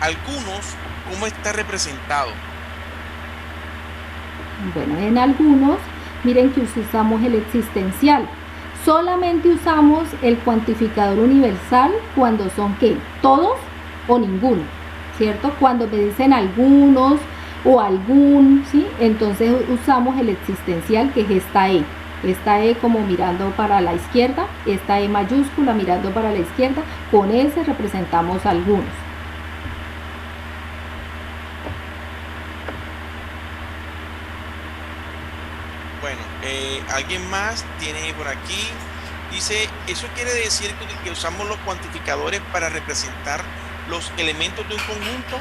algunos, ¿cómo está representado? Bueno, en algunos, miren que usamos el existencial. Solamente usamos el cuantificador universal cuando son ¿qué? Todos o ninguno, ¿cierto? Cuando me dicen algunos o algún, ¿sí? Entonces usamos el existencial, que es esta E como mirando para la izquierda, esta E mayúscula mirando para la izquierda, con ese representamos algunos. Bueno, alguien más tiene por aquí, dice, ¿eso quiere decir que usamos los cuantificadores para representar los elementos de un conjunto?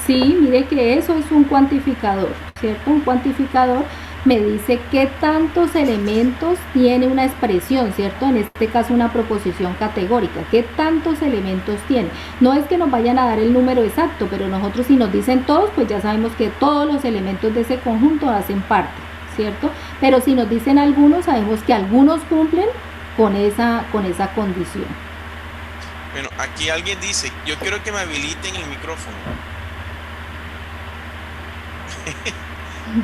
Sí, mire que eso es un cuantificador, ¿cierto? Un cuantificador me dice qué tantos elementos tiene una expresión, ¿cierto? En este caso una proposición categórica, qué tantos elementos tiene. No es que nos vayan a dar el número exacto, pero nosotros si nos dicen todos, pues ya sabemos que todos los elementos de ese conjunto hacen parte, ¿cierto? Pero si nos dicen algunos, sabemos que algunos cumplen con esa condición. Bueno, aquí alguien dice, yo quiero que me habiliten el micrófono.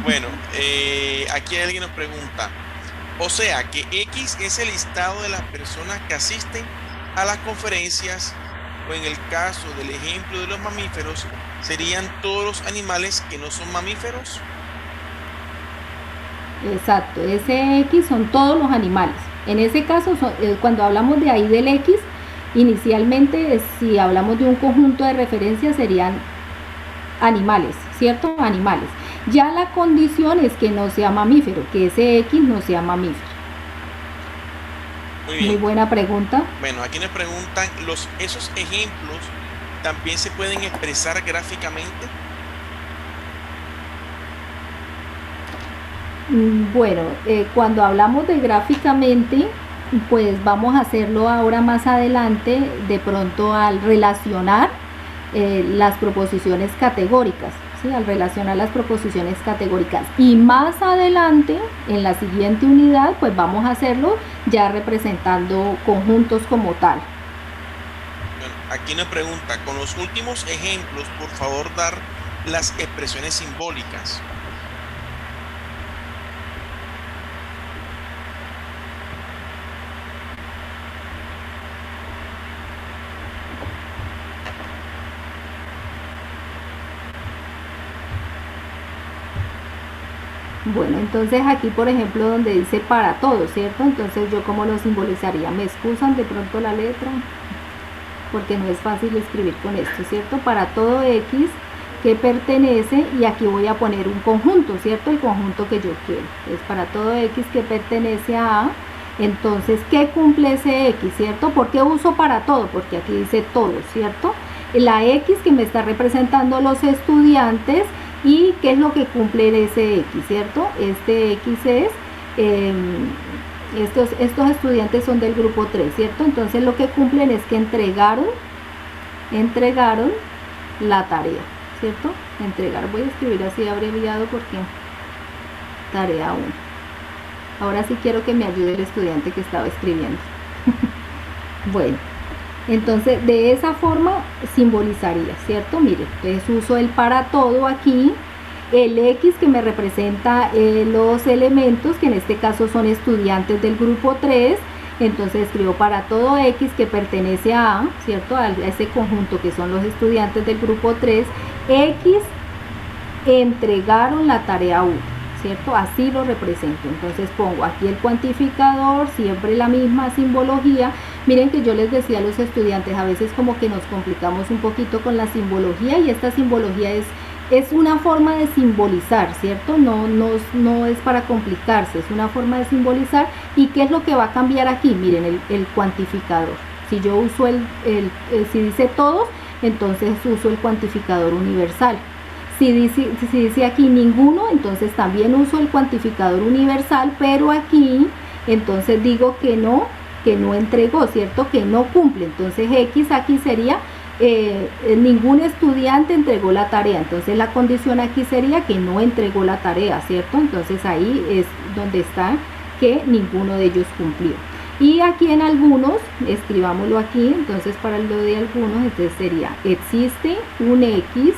Bueno, aquí alguien nos pregunta, o sea que X es el listado de las personas que asisten a las conferencias, o en el caso del ejemplo de los mamíferos, serían todos los animales que no son mamíferos. Exacto, ese X son todos los animales. En ese caso, cuando hablamos de ahí del X, inicialmente si hablamos de un conjunto de referencias serían animales, ¿cierto? Animales. Ya la condición es que no sea mamífero, que ese X no sea mamífero. Muy bien. Muy buena pregunta. Bueno, aquí nos preguntan, ¿esos ejemplos también se pueden expresar gráficamente? Bueno, cuando hablamos de gráficamente, pues vamos a hacerlo ahora más adelante, de pronto al relacionar las proposiciones categóricas, ¿sí? Al relacionar las proposiciones categóricas. Y más adelante, en la siguiente unidad, pues vamos a hacerlo ya representando conjuntos como tal. Bueno, aquí nos pregunta, con los últimos ejemplos, por favor, dar las expresiones simbólicas. Bueno, entonces aquí por ejemplo donde dice para todos, ¿cierto? Entonces yo cómo lo simbolizaría, me excusan de pronto la letra, porque no es fácil escribir con esto, ¿cierto? Para todo X que pertenece, y aquí voy a poner un conjunto, ¿cierto? El conjunto que yo quiero, es para todo X que pertenece a A. Entonces, ¿qué cumple ese X, cierto? ¿Por qué uso para todo? Porque aquí dice todo, ¿cierto? La X que me está representando los estudiantes. ¿Y qué es lo que cumple ese X, cierto? Este X es, estos estudiantes son del grupo 3, ¿cierto? Entonces lo que cumplen es que entregaron la tarea, ¿cierto? Voy a escribir así abreviado porque tarea 1. Ahora sí quiero que me ayude el estudiante que estaba escribiendo. Bueno. Entonces, de esa forma simbolizaría, ¿cierto? Mire, entonces uso el para todo aquí, el X que me representa los elementos, que en este caso son estudiantes del grupo 3, entonces escribo para todo X que pertenece a, ¿cierto? A ese conjunto que son los estudiantes del grupo 3, X entregaron la tarea 1, ¿cierto? Así lo represento. Entonces pongo aquí el cuantificador, siempre la misma simbología. Miren que yo les decía a los estudiantes, a veces como que nos complicamos un poquito con la simbología, y esta simbología es una forma de simbolizar, ¿cierto? No es para complicarse, es una forma de simbolizar. ¿Y qué es lo que va a cambiar aquí? Miren, el cuantificador. Si yo uso si dice todos, entonces uso el cuantificador universal. Si dice aquí ninguno, entonces también uso el cuantificador universal, pero aquí entonces digo que no entregó, ¿cierto? Que no cumple. Entonces X aquí sería ningún estudiante entregó la tarea. Entonces la condición aquí sería que no entregó la tarea, ¿cierto? Entonces ahí es donde está que ninguno de ellos cumplió. Y aquí en algunos, escribámoslo aquí, entonces para lo de algunos, entonces sería, existe un X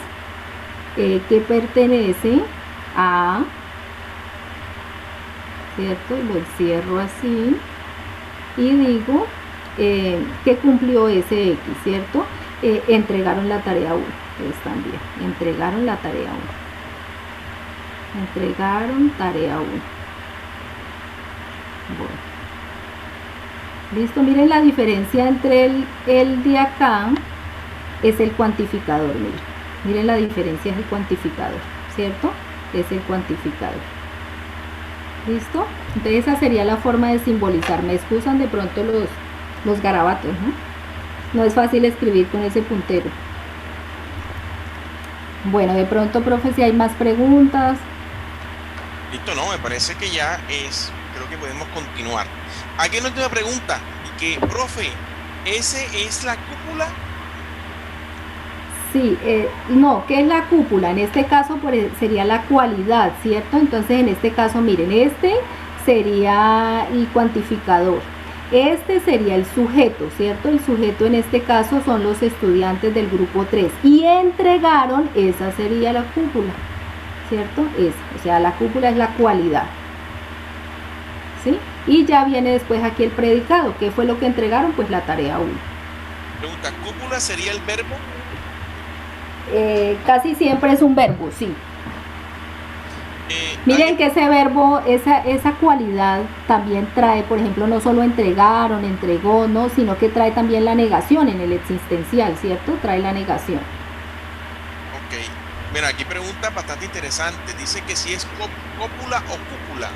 que pertenece a, ¿cierto? Y lo encierro así y digo que cumplió ese X, ¿cierto? Entregaron la tarea 1, entonces también, entregaron la tarea 1. Entregaron tarea 1. Bueno. Listo, miren la diferencia entre el de acá, es el cuantificador, miren la diferencia, es el cuantificador, ¿cierto? Es el cuantificador. ¿Listo? Entonces esa sería la forma de simbolizar. Me excusan de pronto los garabatos, ¿no? No es fácil escribir con ese puntero. Bueno, de pronto, profe, si hay más preguntas. Listo, no, me parece que ya creo que podemos continuar. Aquí una última pregunta, y que, profe, ¿ese es la cúpula? Sí, no, ¿qué es la cúpula? En este caso sería la cualidad, ¿cierto? Entonces en este caso, miren, este sería el cuantificador. Este sería el sujeto, ¿cierto? El sujeto en este caso son los estudiantes del grupo 3. Y entregaron, esa sería la cúpula, ¿cierto? O sea, la cúpula es la cualidad, ¿sí? Y ya viene después aquí el predicado. ¿Qué fue lo que entregaron? Pues la tarea 1. Pregunta, ¿cúpula sería el verbo? Casi siempre es un verbo, sí. Miren que ese verbo, esa cualidad también trae, por ejemplo, no solo entregaron, entregó, no, sino que trae también la negación en el existencial, ¿cierto? Trae la negación. Ok. Mira, aquí pregunta bastante interesante. Dice que si es cópula o cúpula.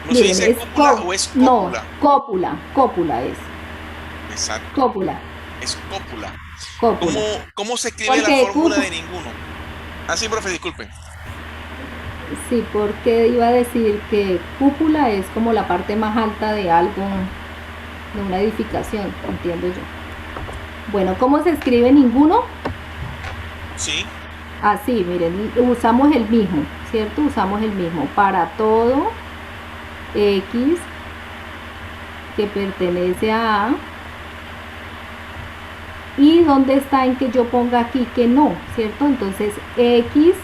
No se Miren, dice cúpula o es cópula. No, cópula es. Exacto. Cópula. Es cópula. Cópula. ¿Cómo se escribe la fórmula de ninguno? Ah, sí, profe, disculpe. Sí, porque iba a decir que cúpula es como la parte más alta de algo, de una edificación, entiendo yo. Bueno, ¿cómo se escribe ninguno? Sí. Así, miren, usamos el mismo, ¿cierto? Usamos el mismo para todo X que pertenece a A. ¿Y dónde está en que yo ponga aquí que no? ¿Cierto? Entonces X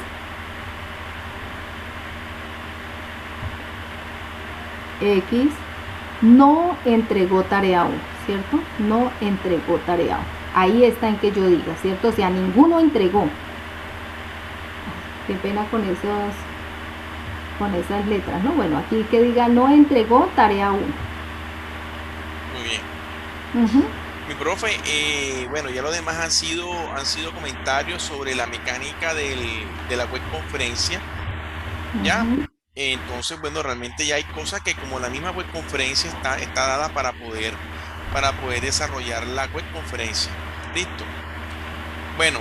no entregó tarea 1, ¿cierto? No entregó tarea 1. Ahí está en que yo diga, ¿cierto? O sea, ninguno entregó. Qué pena con esas letras, ¿no? Bueno, aquí que diga no entregó tarea 1. Muy bien. Uh-huh. Mi profe, bueno, ya lo demás han sido comentarios sobre la mecánica de la web conferencia, ¿ya? Uh-huh. Entonces, bueno, realmente ya hay cosas que como la misma web conferencia está dada para poder desarrollar la web conferencia. Listo. Bueno,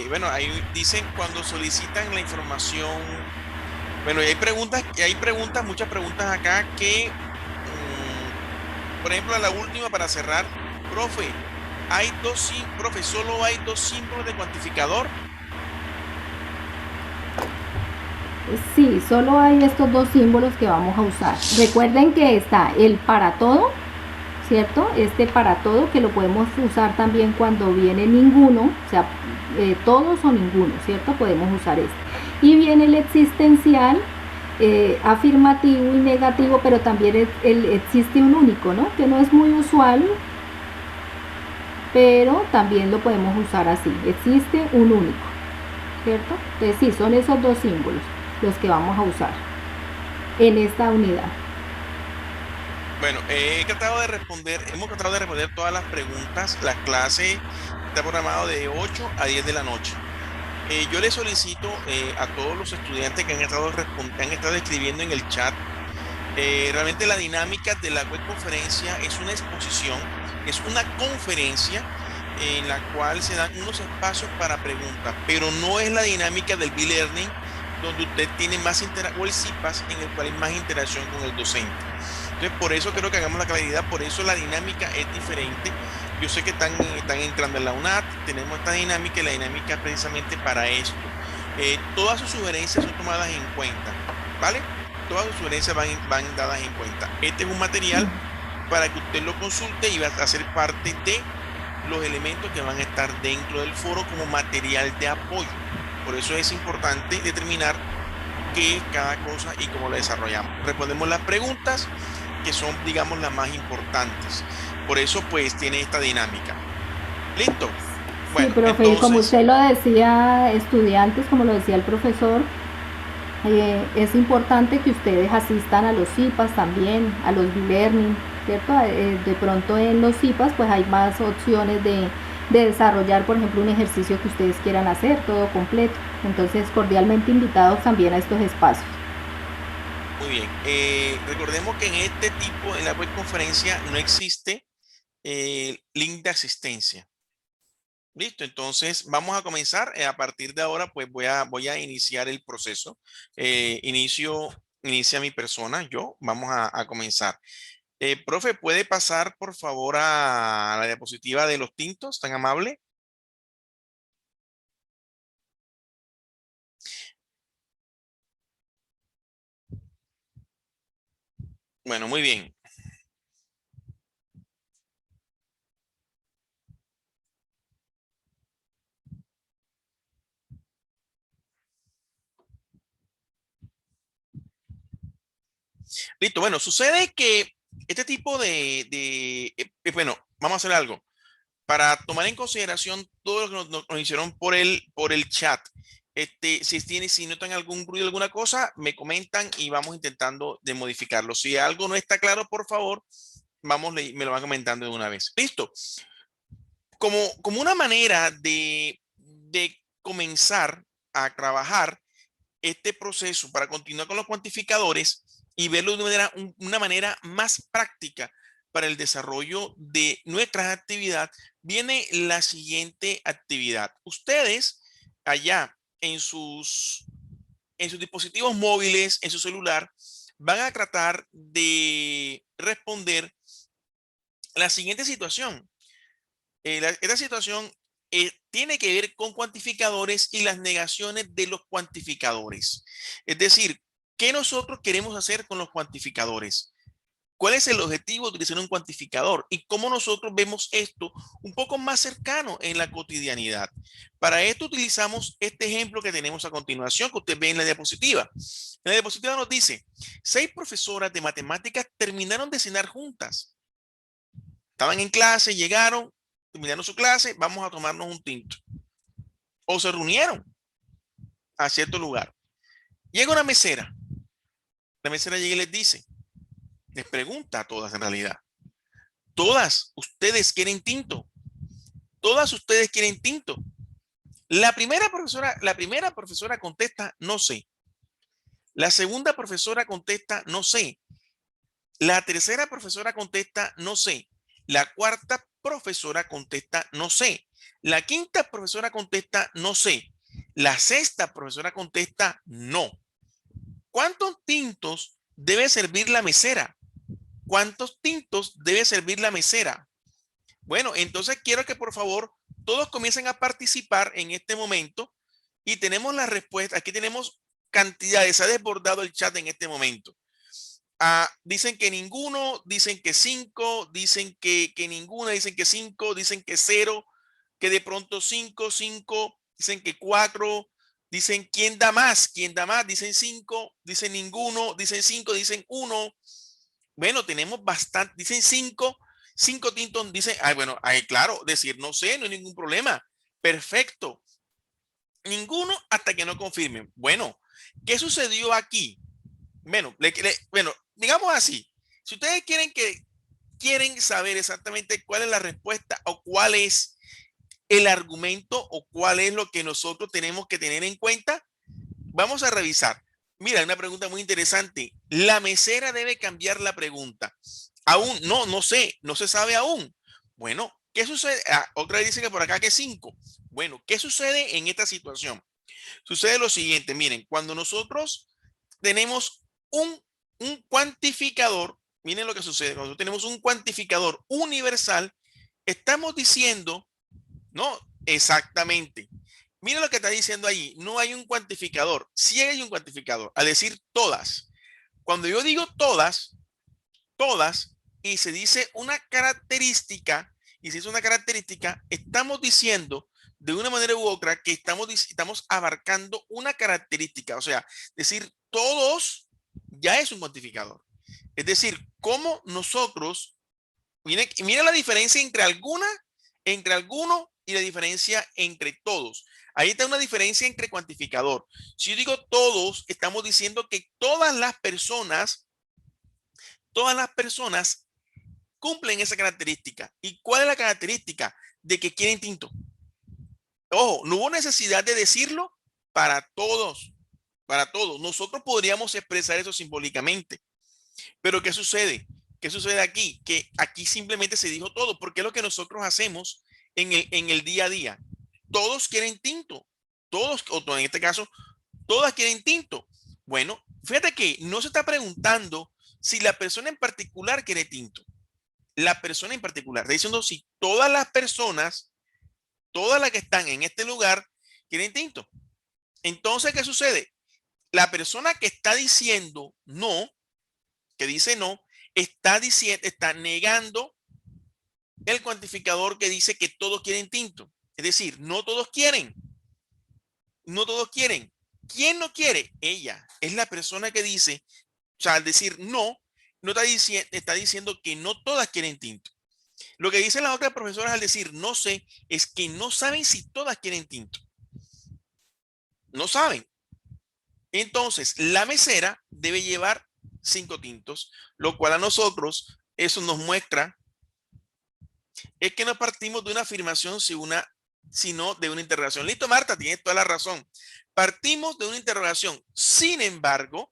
bueno, ahí dicen cuando solicitan la información. Bueno, y hay preguntas, muchas preguntas acá que, por ejemplo, la última para cerrar, profe, solo hay dos símbolos de cuantificador. Sí, solo hay estos dos símbolos que vamos a usar. Recuerden que está el para todo, ¿cierto? Este para todo que lo podemos usar también cuando viene ninguno, o sea, todos o ninguno, ¿cierto? Podemos usar este. Y viene el existencial, afirmativo y negativo, pero también existe un único, ¿no? Que no es muy usual, pero también lo podemos usar así. Existe un único, ¿cierto? Entonces sí, son esos dos símbolos los que vamos a usar en esta unidad. Bueno, hemos tratado de responder todas las preguntas. La clase está programada de 8 a 10 de la noche. Yo le solicito a todos los estudiantes que han estado escribiendo en el chat. Realmente la dinámica de la web conferencia es una exposición, es una conferencia en la cual se dan unos espacios para preguntas, pero no es la dinámica del B-Learning donde usted tiene más interacción, o el CIPAS en el cual hay más interacción con el docente. Entonces, por eso creo que hagamos la claridad, por eso la dinámica es diferente. Yo sé que están entrando en la UNAT, tenemos esta dinámica y la dinámica es precisamente para esto. Todas sus sugerencias son tomadas en cuenta, ¿vale? Todas sus sugerencias van dadas en cuenta. Este es un material para que usted lo consulte y va a ser parte de los elementos que van a estar dentro del foro como material de apoyo. Por eso es importante determinar qué es cada cosa y cómo lo desarrollamos. Respondemos las preguntas que son, digamos, las más importantes. Por eso, pues, tiene esta dinámica. ¿Listo? Bueno, sí, profe, entonces, como usted lo decía, estudiantes, como lo decía el profesor, es importante que ustedes asistan a los CIPAS también, a los B-Learning, ¿cierto? De pronto en los CIPAS pues hay más opciones de desarrollar, por ejemplo, un ejercicio que ustedes quieran hacer, todo completo. Entonces, cordialmente invitados también a estos espacios. Muy bien. Recordemos que en la web conferencia no existe link de asistencia. Listo, entonces vamos a comenzar. A partir de ahora, pues voy a iniciar el proceso. Inicia mi persona, vamos a comenzar. Profe, ¿puede pasar por favor a la diapositiva de los tintos, tan amable? Bueno, muy bien. Listo, bueno, sucede que este tipo bueno, vamos a hacer algo. Para tomar en consideración todo lo que nos hicieron por el chat. Si notan algún ruido, alguna cosa, me comentan y vamos intentando de modificarlo. Si algo no está claro, por favor, me lo van comentando de una vez. Listo. Como una manera de comenzar a trabajar este proceso para continuar con los cuantificadores y verlo de una manera más práctica para el desarrollo de nuestra actividad, viene la siguiente actividad. Ustedes allá en sus dispositivos móviles, en su celular, van a tratar de responder la siguiente situación. Esta situación tiene que ver con cuantificadores y las negaciones de los cuantificadores. Es decir, ¿qué nosotros queremos hacer con los cuantificadores? ¿Cuál es el objetivo de utilizar un cuantificador? Y cómo nosotros vemos esto un poco más cercano en la cotidianidad. Para esto utilizamos este ejemplo que tenemos a continuación, que usted ve en la diapositiva. En la diapositiva nos dice, 6 profesoras de matemáticas terminaron de cenar juntas. Estaban en clase, llegaron, terminaron su clase, vamos a tomarnos un tinto. O se reunieron a cierto lugar. Llega una mesera. La mesera llega y les pregunta a todas en realidad. Todas ustedes quieren tinto. Todas ustedes quieren tinto. La primera profesora contesta, no sé. La segunda profesora contesta, no sé. La tercera profesora contesta, no sé. La cuarta profesora contesta, no sé. La quinta profesora contesta, no sé. La sexta profesora contesta, no. ¿Cuántos tintos debe servir la mesera? ¿Cuántos tintos debe servir la mesera? Bueno, entonces quiero que por favor todos comiencen a participar en este momento y tenemos la respuesta. Aquí tenemos cantidades. Se ha desbordado el chat en este momento. Dicen que ninguno, dicen que 5, dicen que ninguna, dicen que 5, dicen que 0, que de pronto 5, 5, dicen que 4, dicen quién da más, dicen 5, dicen ninguno, dicen 5, dicen 1. Bueno, tenemos bastante, dicen 5 5 tintos, dice, ay, bueno, ay, claro, decir no sé, no hay ningún problema. Perfecto. Ninguno hasta que no confirmen. Bueno, ¿qué sucedió aquí? Bueno, bueno, digamos así. Si ustedes quieren saber exactamente cuál es la respuesta o cuál es el argumento o cuál es lo que nosotros tenemos que tener en cuenta, vamos a revisar. Mira, una pregunta muy interesante. La mesera debe cambiar la pregunta. Aún, no sé, no se sabe aún. Bueno, ¿qué sucede? Otra vez dice que por acá que 5. Bueno, ¿qué sucede en esta situación? Sucede lo siguiente, miren, cuando nosotros tenemos un cuantificador, miren lo que sucede, cuando tenemos un cuantificador universal, estamos diciendo, no, exactamente. Mira lo que está diciendo allí, no hay un cuantificador, sí hay un cuantificador, al decir todas. Cuando yo digo todas, y se dice una característica, y se dice una característica, estamos diciendo de una manera u otra que estamos abarcando una característica, o sea, decir todos ya es un cuantificador. Es decir, cómo nosotros, mira la diferencia entre alguno y la diferencia entre todos. Ahí está una diferencia entre cuantificador. Si yo digo todos, estamos diciendo que todas las personas cumplen esa característica. ¿Y cuál es la característica? De que quieren tinto. Ojo, no hubo necesidad de decirlo para todos, para todos. Nosotros podríamos expresar eso simbólicamente. Pero ¿qué sucede? ¿Qué sucede aquí? Que aquí simplemente se dijo todo, porque es lo que nosotros hacemos en el día a día. Todos quieren tinto. Todos, o en este caso, todas quieren tinto. Bueno, fíjate que no se está preguntando si la persona en particular quiere tinto. La persona en particular. Está diciendo si todas las personas, todas las que están en este lugar, quieren tinto. Entonces, ¿qué sucede? La persona que está diciendo no, que dice no, está negando el cuantificador que dice que todos quieren tinto. Es decir, no todos quieren. No todos quieren. ¿Quién no quiere? Ella. Es la persona que dice, o sea, al decir no, no está diciendo que no todas quieren tinto. Lo que dicen las otras profesoras al decir no sé es que no saben si todas quieren tinto. No saben. Entonces, la mesera debe llevar 5 tintos, lo cual a nosotros eso nos muestra es que no partimos de una afirmación sino de una interrogación. Listo, Marta, tienes toda la razón. Partimos de una interrogación. Sin embargo,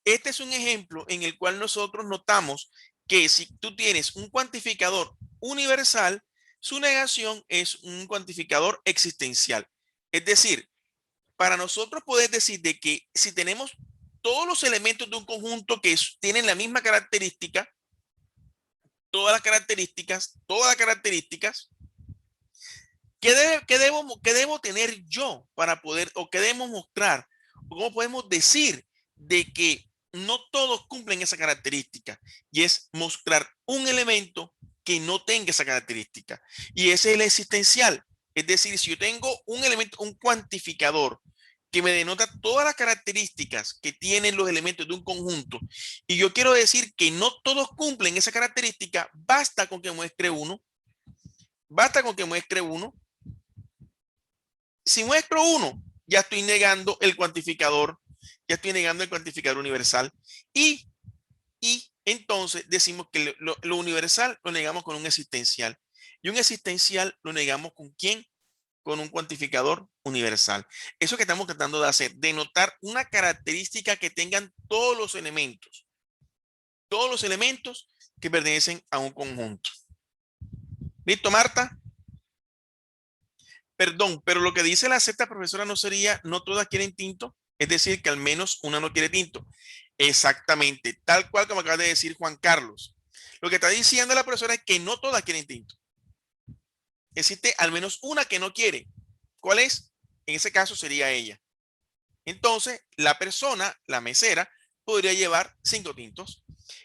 este es un ejemplo en el cual nosotros notamos que si tú tienes un cuantificador universal, su negación es un cuantificador existencial. Es decir, para nosotros poder decir de que si tenemos todos los elementos de un conjunto que tienen la misma característica, todas las características, ¿qué debo tener yo para poder, o qué debemos mostrar, o cómo podemos decir de que no todos cumplen esa característica? Y es mostrar un elemento que no tenga esa característica. Y ese es el existencial. Es decir, si yo tengo un elemento, un cuantificador que me denota todas las características que tienen los elementos de un conjunto, y yo quiero decir que no todos cumplen esa característica, basta con que muestre uno. Basta con que muestre uno. Si muestro uno, ya estoy negando el cuantificador, ya estoy negando el cuantificador universal. Y entonces decimos que lo universal lo negamos con un existencial. Y un existencial lo negamos con ¿quién? Con un cuantificador universal. Eso que estamos tratando de hacer, denotar una característica que tengan todos los elementos que pertenecen a un conjunto. ¿Listo, Marta? Perdón, pero lo que dice la sexta profesora no sería, no todas quieren tinto, es decir, que al menos una no quiere tinto. Exactamente, tal cual como acaba de decir Juan Carlos. Lo que está diciendo la profesora es que no todas quieren tinto. Existe al menos una que no quiere. ¿Cuál es? En ese caso sería ella. Entonces, la persona, la mesera, podría llevar 5 tintos.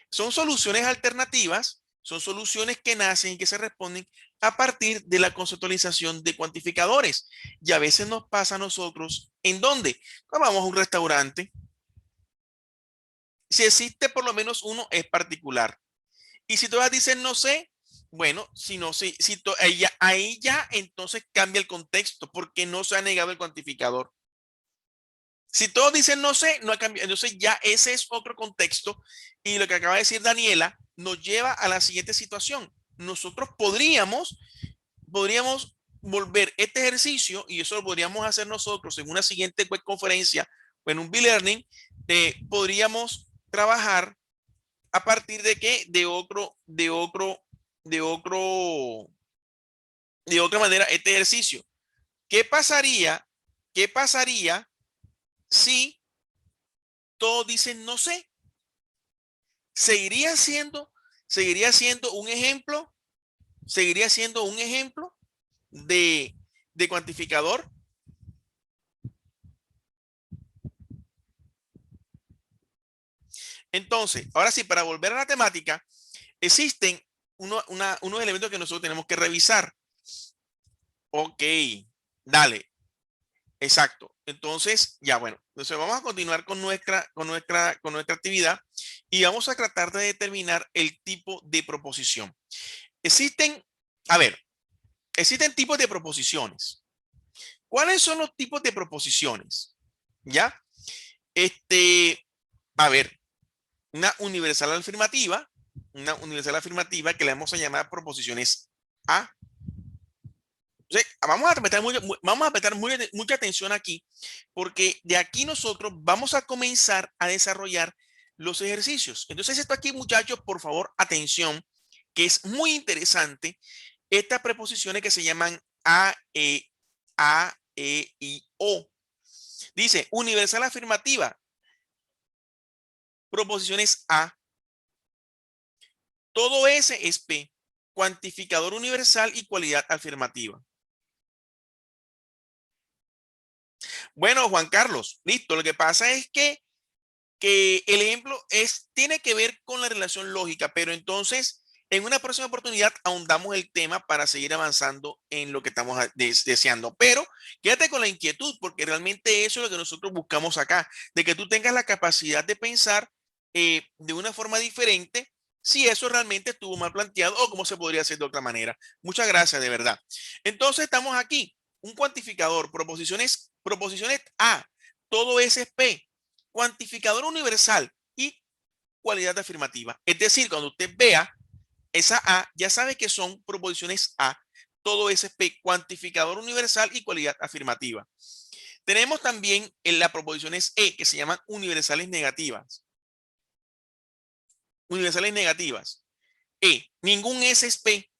Son soluciones alternativas, son soluciones que nacen y que se responden a partir de la conceptualización de cuantificadores. Y a veces nos pasa a nosotros, ¿en dónde? Cuando vamos a un restaurante. Si existe por lo menos uno, es particular. Y si todas dicen no sé, Bueno, si no, ahí ya entonces cambia el contexto porque no se ha negado el cuantificador. Si todos dicen no sé, no ha cambiado. Entonces ya ese es otro contexto y lo que acaba de decir Daniela nos lleva a la siguiente situación. Nosotros podríamos volver este ejercicio y eso lo podríamos hacer nosotros en una siguiente web conferencia o en un B-Learning. Podríamos trabajar a partir de qué? De otro, de otra manera este ejercicio. ¿Qué pasaría? ¿Qué pasaría si todos dicen no sé? ¿Seguiría siendo, seguiría siendo un ejemplo? ¿Seguiría siendo un ejemplo de cuantificador? Entonces, ahora sí, para volver a la temática, existen unos elementos que nosotros tenemos que revisar. Ok, dale, exacto. Entonces, ya bueno, entonces vamos a continuar con nuestra actividad y vamos a tratar de determinar el tipo de proposición. Existen, a ver, existen tipos de proposiciones. ¿Cuáles son los tipos de proposiciones? ¿Ya? A ver, una universal afirmativa que le vamos a llamar proposiciones A. Entonces, vamos a prestar mucha atención aquí, porque de aquí nosotros vamos a comenzar a desarrollar los ejercicios. Entonces, esto aquí, muchachos, por favor, atención, que es muy interesante. Estas preposiciones que se llaman I, O. Dice, universal afirmativa, proposiciones A. Todo S es P, cuantificador universal y cualidad afirmativa. Bueno, Juan Carlos, listo. Lo que pasa es que el ejemplo tiene que ver con la relación lógica, pero entonces en una próxima oportunidad ahondamos el tema para seguir avanzando en lo que estamos deseando. Pero quédate con la inquietud, porque realmente eso es lo que nosotros buscamos acá, de que tú tengas la capacidad de pensar de una forma diferente si eso realmente estuvo mal planteado o cómo se podría hacer de otra manera. Muchas gracias, de verdad. Entonces estamos aquí, un cuantificador, proposiciones A, todo S es P, cuantificador universal y cualidad afirmativa. Es decir, cuando usted vea esa A, ya sabe que son proposiciones A, todo S es P, cuantificador universal y cualidad afirmativa. Tenemos también en las proposiciones E, que se llaman universales negativas. Universales negativas. Ningún S es P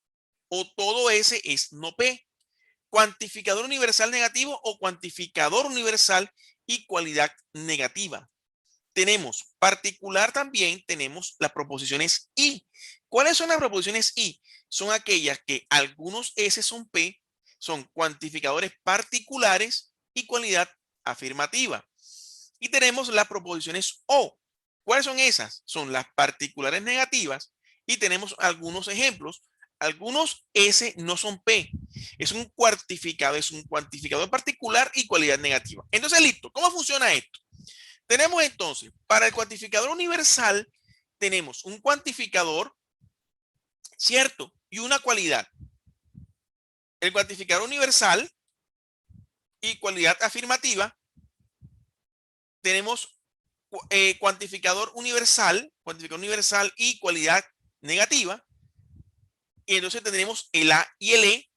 o todo S es no P. Cuantificador universal negativo o cuantificador universal y cualidad negativa. Tenemos particular también, tenemos las proposiciones I. ¿Cuáles son las proposiciones I? Son aquellas que algunos S son P, son cuantificadores particulares y cualidad afirmativa. Y tenemos las proposiciones O. ¿Cuáles son esas? Son las particulares negativas y tenemos algunos ejemplos. Algunos S no son P. Es un cuantificador particular y cualidad negativa. Entonces, listo. ¿Cómo funciona esto? Tenemos entonces, para el cuantificador universal, tenemos un cuantificador, ¿cierto? Y una cualidad. El cuantificador universal y cualidad afirmativa, tenemos cuantificador universal y cualidad negativa. Y entonces tendremos el A y el E.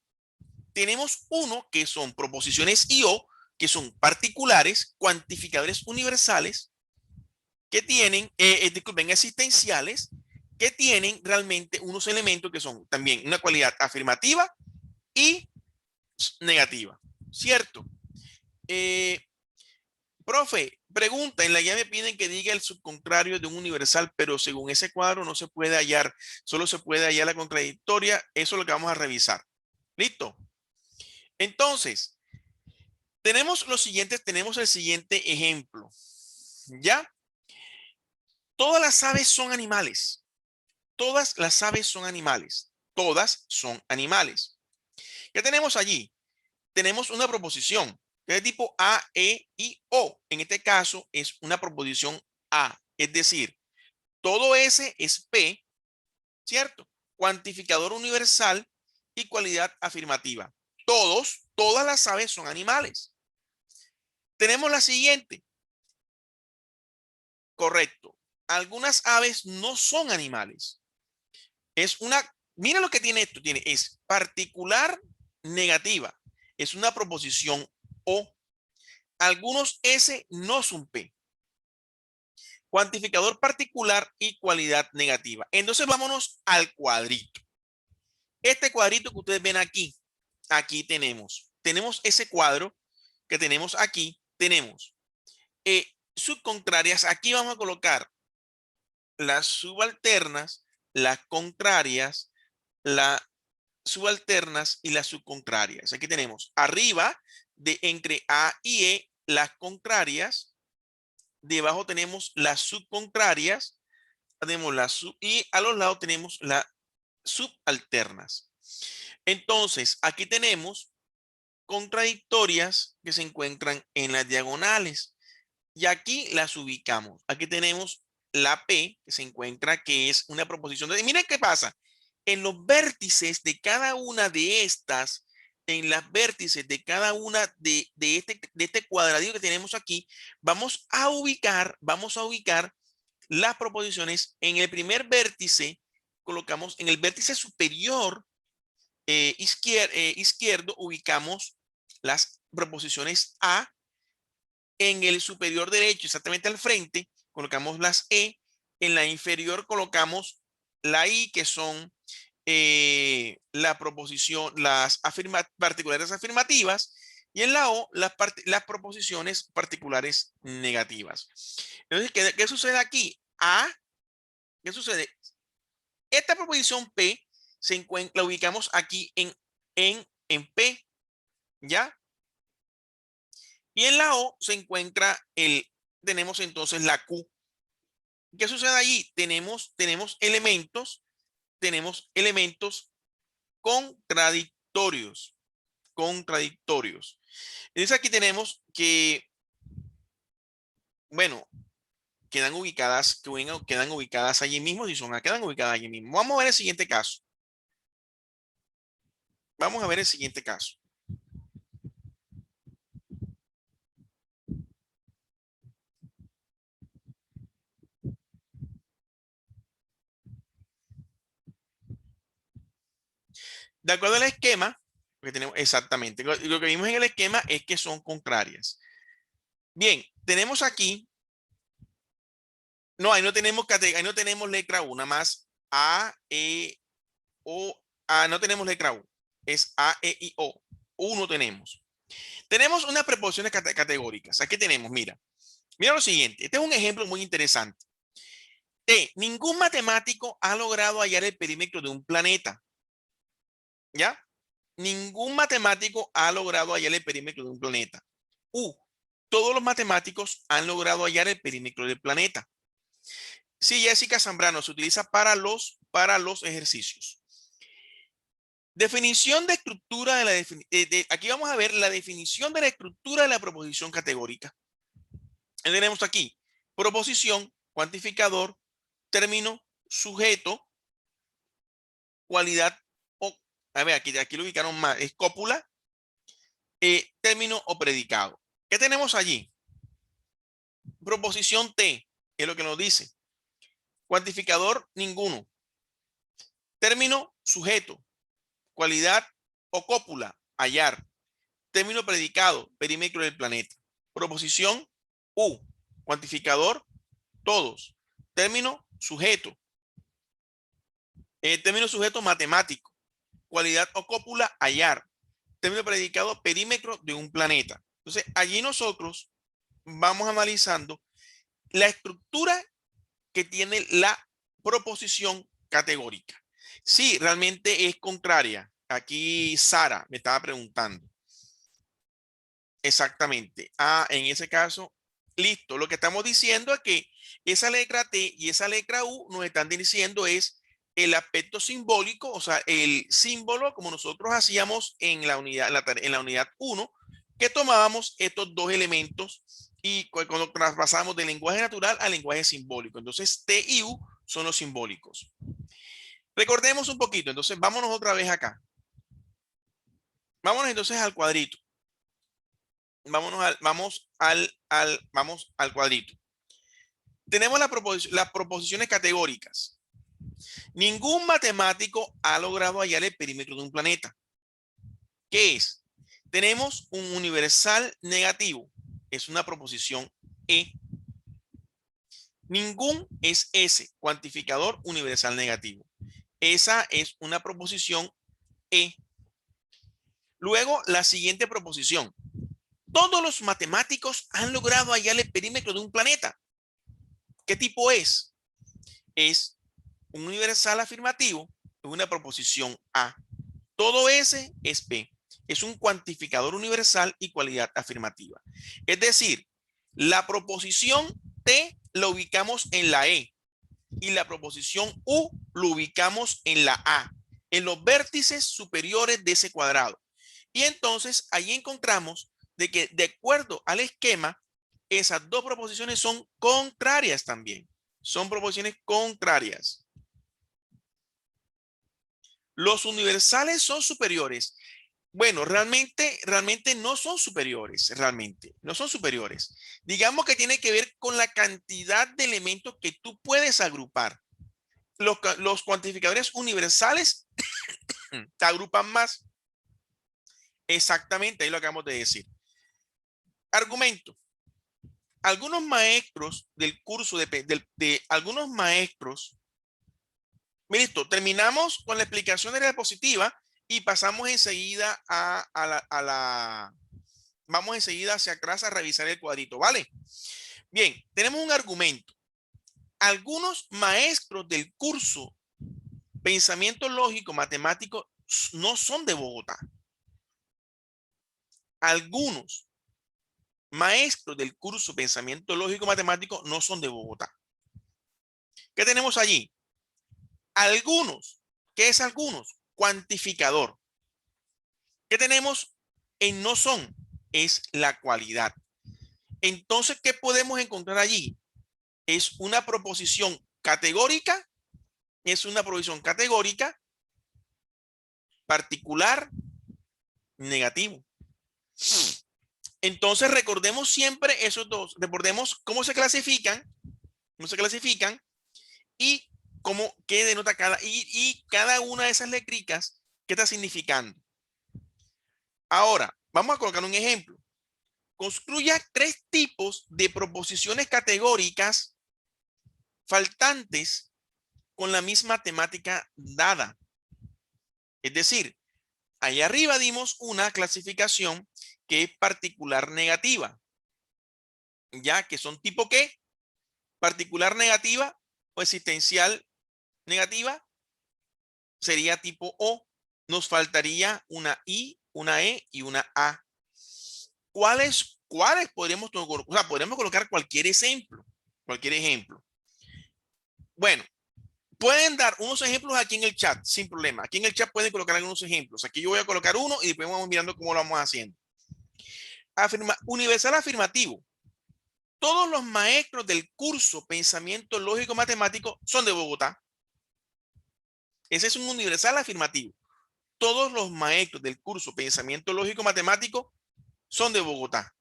Tenemos uno que son proposiciones IO, que son particulares, cuantificadores universales, que tienen, disculpen, existenciales, que tienen realmente unos elementos que son también una cualidad afirmativa y negativa, ¿cierto? Profe, pregunta, en la guía me piden que diga el subcontrario de un universal, pero según ese cuadro no se puede hallar, solo se puede hallar la contradictoria, eso es lo que vamos a revisar. ¿Listo? Entonces, tenemos el siguiente ejemplo, ¿ya? Todas las aves son animales. Todas las aves son animales. Todas son animales. ¿Qué tenemos allí? Tenemos una proposición que es de tipo A, E y O. En este caso es una proposición A. Es decir, todo S es P, ¿cierto? cuantificador universal y cualidad afirmativa. Todas las aves son animales. Tenemos la siguiente. Correcto. Algunas aves no son animales. Mira lo que tiene esto. Es particular negativa. Es una proposición O. Algunos S no son P. Cuantificador particular y cualidad negativa. Entonces vámonos al cuadrito. Este cuadrito que ustedes ven aquí, tenemos ese cuadro que tenemos aquí, tenemos subcontrarias. Aquí vamos a colocar las subalternas, las contrarias, las subalternas y las subcontrarias. Aquí tenemos arriba de entre A y E las contrarias. Debajo tenemos las subcontrarias, tenemos y a los lados tenemos las subalternas. Entonces, aquí tenemos contradictorias que se encuentran en las diagonales y aquí las ubicamos. Aquí tenemos la P que se encuentra, que es una proposición. Miren qué pasa. En los vértices de cada una de estas, en las vértices de cada una de este cuadradito que tenemos aquí, vamos a ubicar las proposiciones. En el primer vértice, colocamos en el vértice superior izquierdo, ubicamos las proposiciones A. En el superior derecho, exactamente al frente, colocamos las E. En la inferior colocamos la I, que son la proposición, las particulares afirmativas, y en la O las proposiciones particulares negativas. Entonces, ¿qué sucede aquí? ¿Qué sucede? Esta proposición P la ubicamos aquí en P, ¿ya? Y en la O se encuentra tenemos entonces la Q. ¿Qué sucede allí? Tenemos elementos contradictorios. Entonces aquí tenemos que, bueno, quedan ubicadas allí mismo, quedan ubicadas allí mismo. Vamos a ver el siguiente caso. De acuerdo al esquema, que tenemos exactamente, lo que vimos en el esquema es que son contrarias. Bien, tenemos aquí, no, ahí no tenemos letra U, nada más A, E, O, no tenemos letra U, es A, E, I, O. U no tenemos. Tenemos unas preposiciones categóricas. Aquí tenemos, mira lo siguiente. Este es un ejemplo muy interesante. Ningún matemático ha logrado hallar el perímetro de un planeta. ¿Ya? Ningún matemático ha logrado hallar el perímetro de un planeta. Todos los matemáticos han logrado hallar el perímetro del planeta. Sí, Jessica Zambrano se utiliza para los ejercicios. Definición de estructura aquí vamos a ver la definición de la estructura de la proposición categórica. Tenemos aquí proposición, cuantificador, término, sujeto, cualidad. A ver, aquí lo ubicaron más. Es cópula, término o predicado. ¿Qué tenemos allí? Proposición T, es lo que nos dice. Cuantificador, ninguno. Término, sujeto. Cualidad o cópula, hallar. Término predicado, perímetro del planeta. Proposición U. Cuantificador, todos. Término, sujeto. Término, sujeto, matemático. Cualidad o cópula, hallar. Término predicado, perímetro de un planeta. Entonces, allí nosotros vamos analizando la estructura que tiene la proposición categórica. Sí, realmente es contraria. Aquí Sara me estaba preguntando. Exactamente. En ese caso, listo. Lo que estamos diciendo es que esa letra T y esa letra U nos están diciendo es el aspecto simbólico, o sea, el símbolo como nosotros hacíamos en la unidad 1, que tomábamos estos dos elementos y cuando traspasamos del lenguaje natural al lenguaje simbólico. Entonces, T y U son los simbólicos. Recordemos un poquito, entonces vámonos otra vez acá. Vámonos entonces al cuadrito. Vamos al cuadrito. Tenemos las proposiciones categóricas. Ningún matemático ha logrado hallar el perímetro de un planeta. ¿Qué es? Tenemos un universal negativo. Es una proposición E. Ningún es S, cuantificador universal negativo. Esa es una proposición E. Luego, la siguiente proposición. Todos los matemáticos han logrado hallar el perímetro de un planeta. ¿Qué tipo es? Es un universal afirmativo, una proposición A. Todo S es P. Es un cuantificador universal y cualidad afirmativa. Es decir, la proposición T la ubicamos en la E y la proposición U lo ubicamos en la A, en los vértices superiores de ese cuadrado. Y entonces ahí encontramos de que de acuerdo al esquema, esas dos proposiciones son contrarias también. Son proposiciones contrarias. Los universales son superiores. Bueno, realmente no son superiores, no son superiores. Digamos que tiene que ver con la cantidad de elementos que tú puedes agrupar. Los cuantificadores universales te agrupan más. Exactamente, ahí lo acabamos de decir. Argumento. Algunos maestros del curso de algunos maestros. Listo, terminamos con la explicación de la diapositiva y pasamos enseguida vamos enseguida hacia atrás a revisar el cuadrito, ¿vale? Bien, tenemos un argumento. Algunos maestros del curso Pensamiento Lógico Matemático no son de Bogotá. Algunos maestros del curso Pensamiento Lógico Matemático no son de Bogotá. ¿Qué tenemos allí? Algunos. ¿Qué es algunos? Cuantificador. ¿Qué tenemos en no son? Es la cualidad. Entonces, ¿qué podemos encontrar allí? Es una proposición categórica. Es una proposición categórica, particular, negativo. Entonces, recordemos siempre esos dos. Recordemos cómo se clasifican y qué denota y cada una de esas letricas, qué está significando. Ahora, vamos a colocar un ejemplo. Construya 3 tipos de proposiciones categóricas faltantes con la misma temática dada. Es decir, ahí arriba dimos una clasificación que es particular negativa. Ya que son tipo ¿qué? Particular negativa o existencial negativa sería tipo O. Nos faltaría una I, una E y una A. ¿Cuáles podríamos colocar? O sea, podríamos colocar cualquier ejemplo. Bueno, pueden dar unos ejemplos aquí en el chat, sin problema. Aquí en el chat pueden colocar algunos ejemplos. Aquí yo voy a colocar uno y después vamos mirando cómo lo vamos haciendo. Universal afirmativo. Todos los maestros del curso Pensamiento Lógico Matemático son de Bogotá. Ese es un universal afirmativo. Todos los maestros del curso Pensamiento Lógico Matemático son de Bogotá.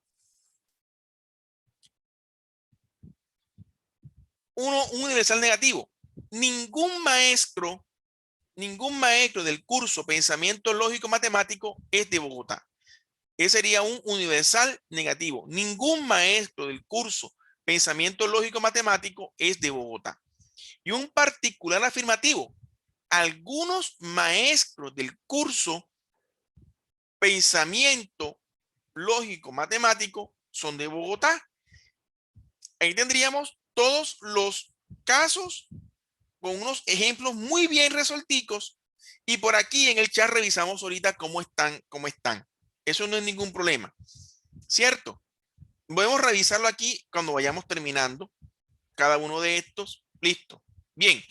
Un universal negativo. Ningún maestro del curso Pensamiento Lógico Matemático es de Bogotá. Ese sería un universal negativo. Ningún maestro del curso Pensamiento Lógico Matemático es de Bogotá. Y un particular afirmativo. Algunos maestros del curso Pensamiento Lógico Matemático son de Bogotá. Ahí tendríamos todos los casos con unos ejemplos muy bien resolticos. Y por aquí en el chat revisamos ahorita cómo están. Eso no es ningún problema. ¿Cierto? Podemos revisarlo aquí cuando vayamos terminando cada uno de estos. Listo. Bien.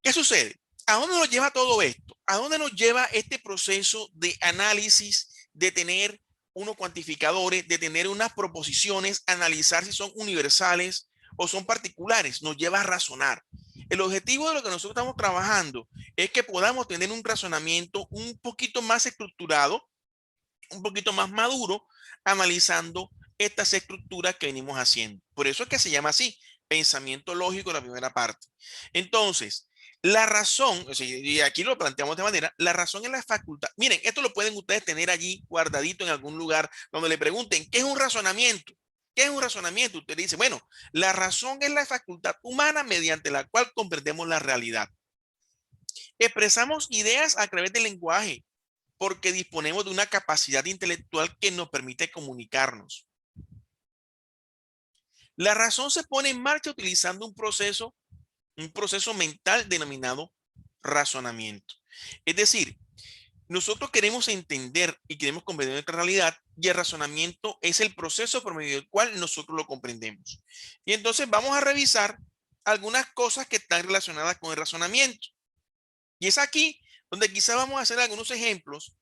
¿Qué sucede? ¿A dónde nos lleva todo esto? ¿A dónde nos lleva este proceso de análisis, de tener unos cuantificadores, de tener unas proposiciones, analizar si son universales o son particulares? Nos lleva a razonar. El objetivo de lo que nosotros estamos trabajando es que podamos tener un razonamiento un poquito más estructurado, un poquito más maduro, analizando estas estructuras que venimos haciendo. Por eso es que se llama así, pensamiento lógico, la primera parte. Entonces, la razón, o sea, y aquí lo planteamos de manera, la razón es la facultad. Miren, esto lo pueden ustedes tener allí guardadito en algún lugar donde le pregunten, ¿qué es un razonamiento? ¿Qué es un razonamiento? Usted dice, bueno, la razón es la facultad humana mediante la cual comprendemos la realidad. Expresamos ideas a través del lenguaje porque disponemos de una capacidad intelectual que nos permite comunicarnos. La razón se pone en marcha utilizando un proceso mental denominado razonamiento. Es decir, nosotros queremos entender y queremos comprender nuestra realidad y el razonamiento es el proceso por medio del cual nosotros lo comprendemos. Y entonces vamos a revisar algunas cosas que están relacionadas con el razonamiento. Y es aquí donde quizás vamos a hacer algunos ejemplos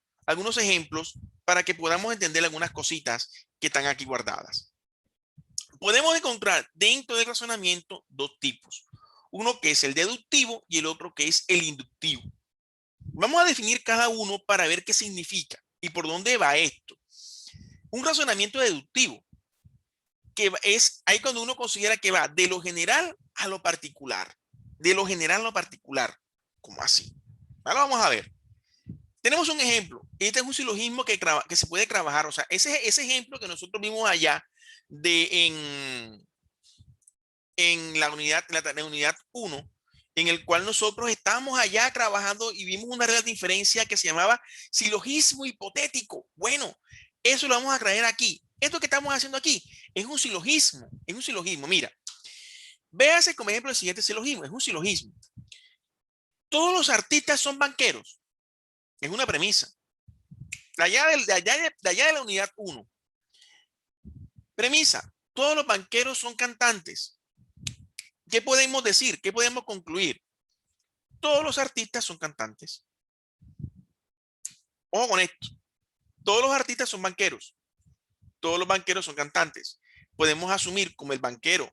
para que podamos entender algunas cositas que están aquí guardadas. Podemos encontrar dentro del razonamiento dos tipos. Uno que es el deductivo y el otro que es el inductivo. Vamos a definir cada uno para ver qué significa y por dónde va esto. Un razonamiento deductivo, que es ahí cuando uno considera que va de lo general a lo particular. De lo general a lo particular. ¿Cómo así? Ahora vamos a ver. Tenemos un ejemplo. Este es un silogismo que se puede trabajar. O sea, ese ejemplo que nosotros vimos allá en la unidad 1, en el cual nosotros estábamos allá trabajando y vimos una real diferencia que se llamaba silogismo hipotético. Bueno, eso lo vamos a traer aquí. Esto que estamos haciendo aquí es un silogismo. Es un silogismo. Mira, véase como ejemplo el siguiente silogismo. Es un silogismo. Todos los artistas son banqueros. Es una premisa. De allá de la unidad 1. Premisa. Todos los banqueros son cantantes. ¿Qué podemos decir? ¿Qué podemos concluir? Todos los artistas son cantantes. Ojo con esto. Todos los artistas son banqueros. Todos los banqueros son cantantes. Podemos asumir como el banquero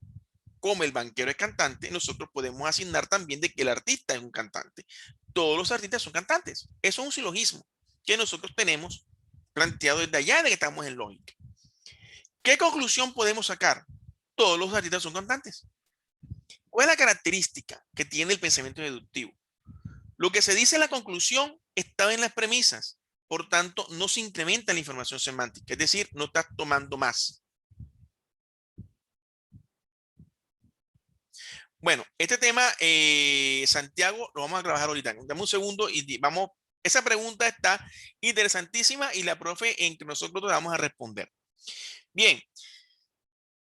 es cantante, nosotros podemos asignar también de que el artista es un cantante. Todos los artistas son cantantes. Eso es un silogismo que nosotros tenemos planteado desde allá de que estamos en lógica. ¿Qué conclusión podemos sacar? Todos los artistas son cantantes. ¿Cuál es la característica que tiene el pensamiento deductivo? Lo que se dice en la conclusión estaba en las premisas, por tanto, no se incrementa la información semántica, es decir, no estás tomando más. Bueno, este tema, Santiago, lo vamos a trabajar ahorita. Dame un segundo y vamos. Esa pregunta está interesantísima y la profe entre nosotros la vamos a responder. Bien,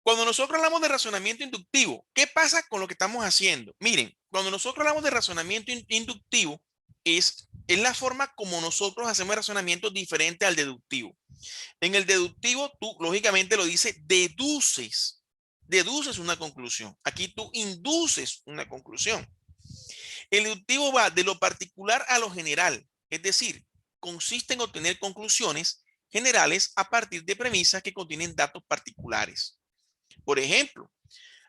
cuando nosotros hablamos de razonamiento inductivo, ¿qué pasa con lo que estamos haciendo? Miren, cuando nosotros hablamos de razonamiento inductivo, es la forma como nosotros hacemos razonamiento diferente al deductivo. En el deductivo, tú lógicamente lo dices, deduces una conclusión. Aquí tú induces una conclusión. El deductivo va de lo particular a lo general, es decir, consiste en obtener conclusiones generales a partir de premisas que contienen datos particulares. Por ejemplo,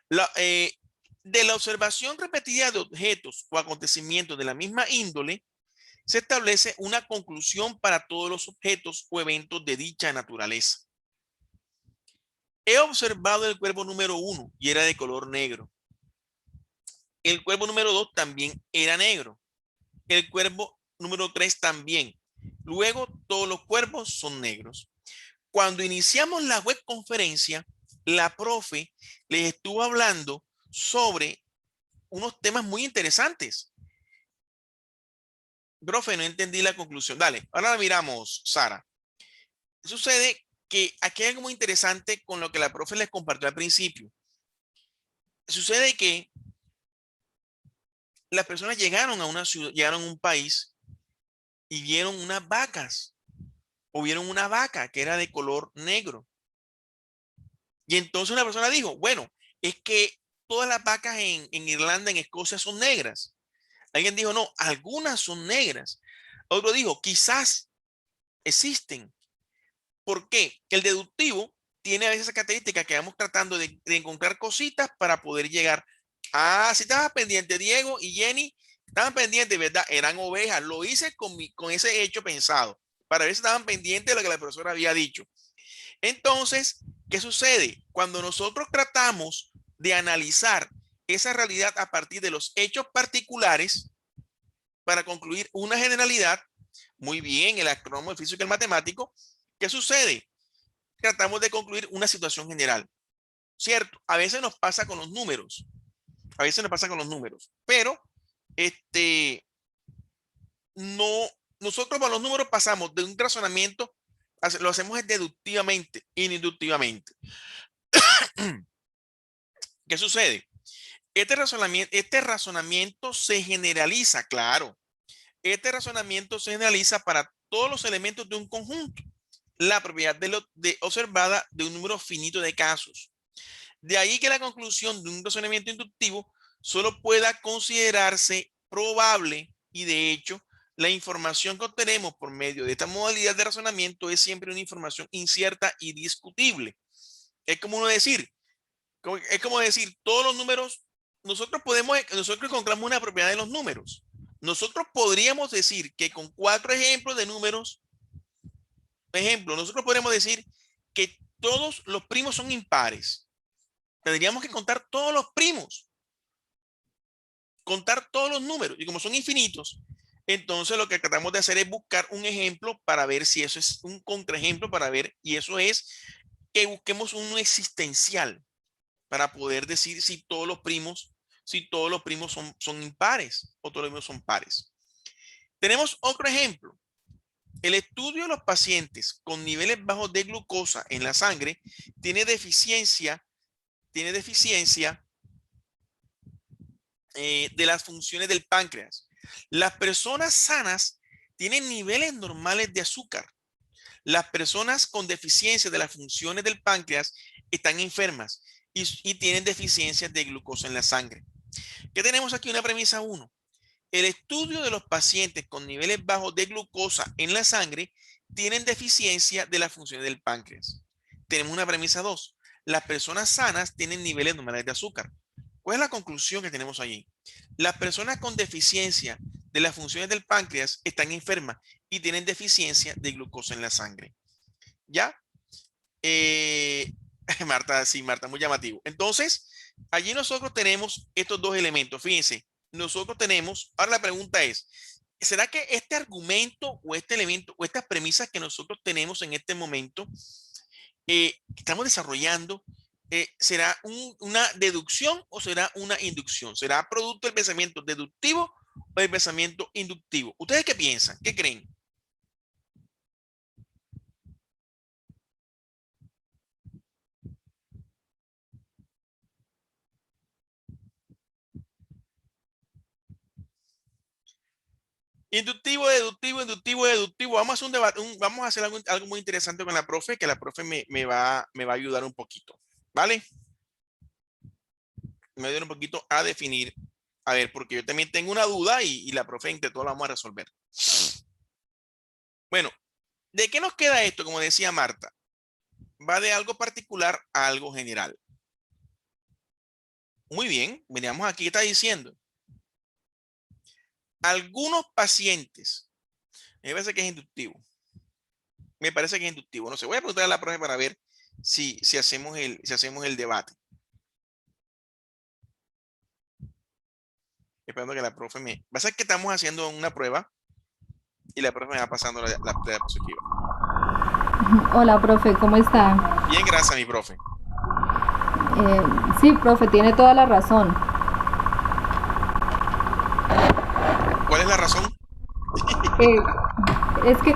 de la observación repetida de objetos o acontecimientos de la misma índole, se establece una conclusión para todos los objetos o eventos de dicha naturaleza. He observado el cuervo número 1 y era de color negro. El cuervo número 2 también era negro. El cuervo número 3 también. Luego, todos los cuervos son negros. Cuando iniciamos la web conferencia, la profe les estuvo hablando sobre unos temas muy interesantes. Profe, no entendí la conclusión. Dale, ahora la miramos, Sara. Sucede que aquí hay algo muy interesante con lo que la profe les compartió al principio. Sucede que las personas llegaron a una ciudad, llegaron a un país y vieron unas vacas o vieron una vaca que era de color negro. Y entonces una persona dijo, bueno, es que todas las vacas en Irlanda, en Escocia son negras. Alguien dijo, no, algunas son negras. Otro dijo, quizás existen. ¿Por qué? El deductivo tiene a veces esa característica que vamos tratando de encontrar cositas para poder llegar Ah, sí estaba pendiente, Diego y Jenny, estaban pendientes, ¿verdad? Eran ovejas. Lo hice con ese hecho pensado, para ver si estaban pendientes de lo que la profesora había dicho. Entonces, ¿qué sucede? Cuando nosotros tratamos de analizar esa realidad a partir de los hechos particulares para concluir una generalidad, muy bien, el astrónomo, el físico y el matemático, ¿qué sucede? Tratamos de concluir una situación general, ¿cierto? A veces nos pasa con los números, pero no, nosotros con los números pasamos de un razonamiento, lo hacemos deductivamente, inductivamente. ¿Qué sucede? Este razonamiento se generaliza, claro. Este razonamiento se generaliza para todos los elementos de un conjunto. La propiedad observada de un número finito de casos. De ahí que la conclusión de un razonamiento inductivo solo pueda considerarse probable y de hecho la información que obtenemos por medio de esta modalidad de razonamiento es siempre una información incierta y discutible. Es como decir, todos los números, nosotros encontramos una propiedad de los números. Nosotros podríamos decir que con 4 ejemplos de números, nosotros podríamos decir que todos los primos son impares. Tendríamos que contar todos los primos, contar todos los números, y como son infinitos, entonces lo que tratamos de hacer es buscar un ejemplo para ver si eso es un contraejemplo, para ver, y eso es que busquemos un existencial para poder decir si todos los primos son impares o todos los primos son pares. Tenemos otro ejemplo. El estudio de los pacientes con niveles bajos de glucosa en la sangre tiene deficiencia de las funciones del páncreas. Las personas sanas tienen niveles normales de azúcar. Las personas con deficiencia de las funciones del páncreas están enfermas y tienen deficiencias de glucosa en la sangre. ¿Qué tenemos aquí? Una premisa 1. El estudio de los pacientes con niveles bajos de glucosa en la sangre tienen deficiencia de las funciones del páncreas. Tenemos una premisa 2. Las personas sanas tienen niveles normales de azúcar. ¿Cuál es la conclusión que tenemos allí? Las personas con deficiencia de las funciones del páncreas están enfermas y tienen deficiencia de glucosa en la sangre. ¿Ya? Marta, sí, Marta, muy llamativo. Entonces, allí nosotros tenemos estos dos elementos. Fíjense, nosotros tenemos, ahora la pregunta es, ¿será que este argumento o este elemento o estas premisas que nosotros tenemos en este momento que estamos desarrollando, será una deducción o será una inducción? ¿Será producto del pensamiento deductivo o del pensamiento inductivo? ¿Ustedes qué piensan? ¿Qué creen? Inductivo, deductivo, inductivo, deductivo. Vamos a hacer un debate, vamos a hacer algo muy interesante con la profe, que la profe me va a ayudar un poquito. ¿Vale? Me va a ayudar un poquito a definir. A ver, porque yo también tengo una duda y la profe entre todos la vamos a resolver. Bueno, ¿de qué nos queda esto? Como decía Marta, va de algo particular a algo general. Muy bien, veníamos aquí, ¿qué está diciendo? Algunos pacientes, me parece que es inductivo. No sé, voy a preguntar a la profe para ver si hacemos el debate. Esperando que la profe me... Va a ser que estamos haciendo una prueba y la profe me va pasando la diapositiva. Hola, profe, ¿cómo está? Bien, gracias, mi profe. Sí, profe, tiene toda la razón. ¿Cuál es la razón? Es que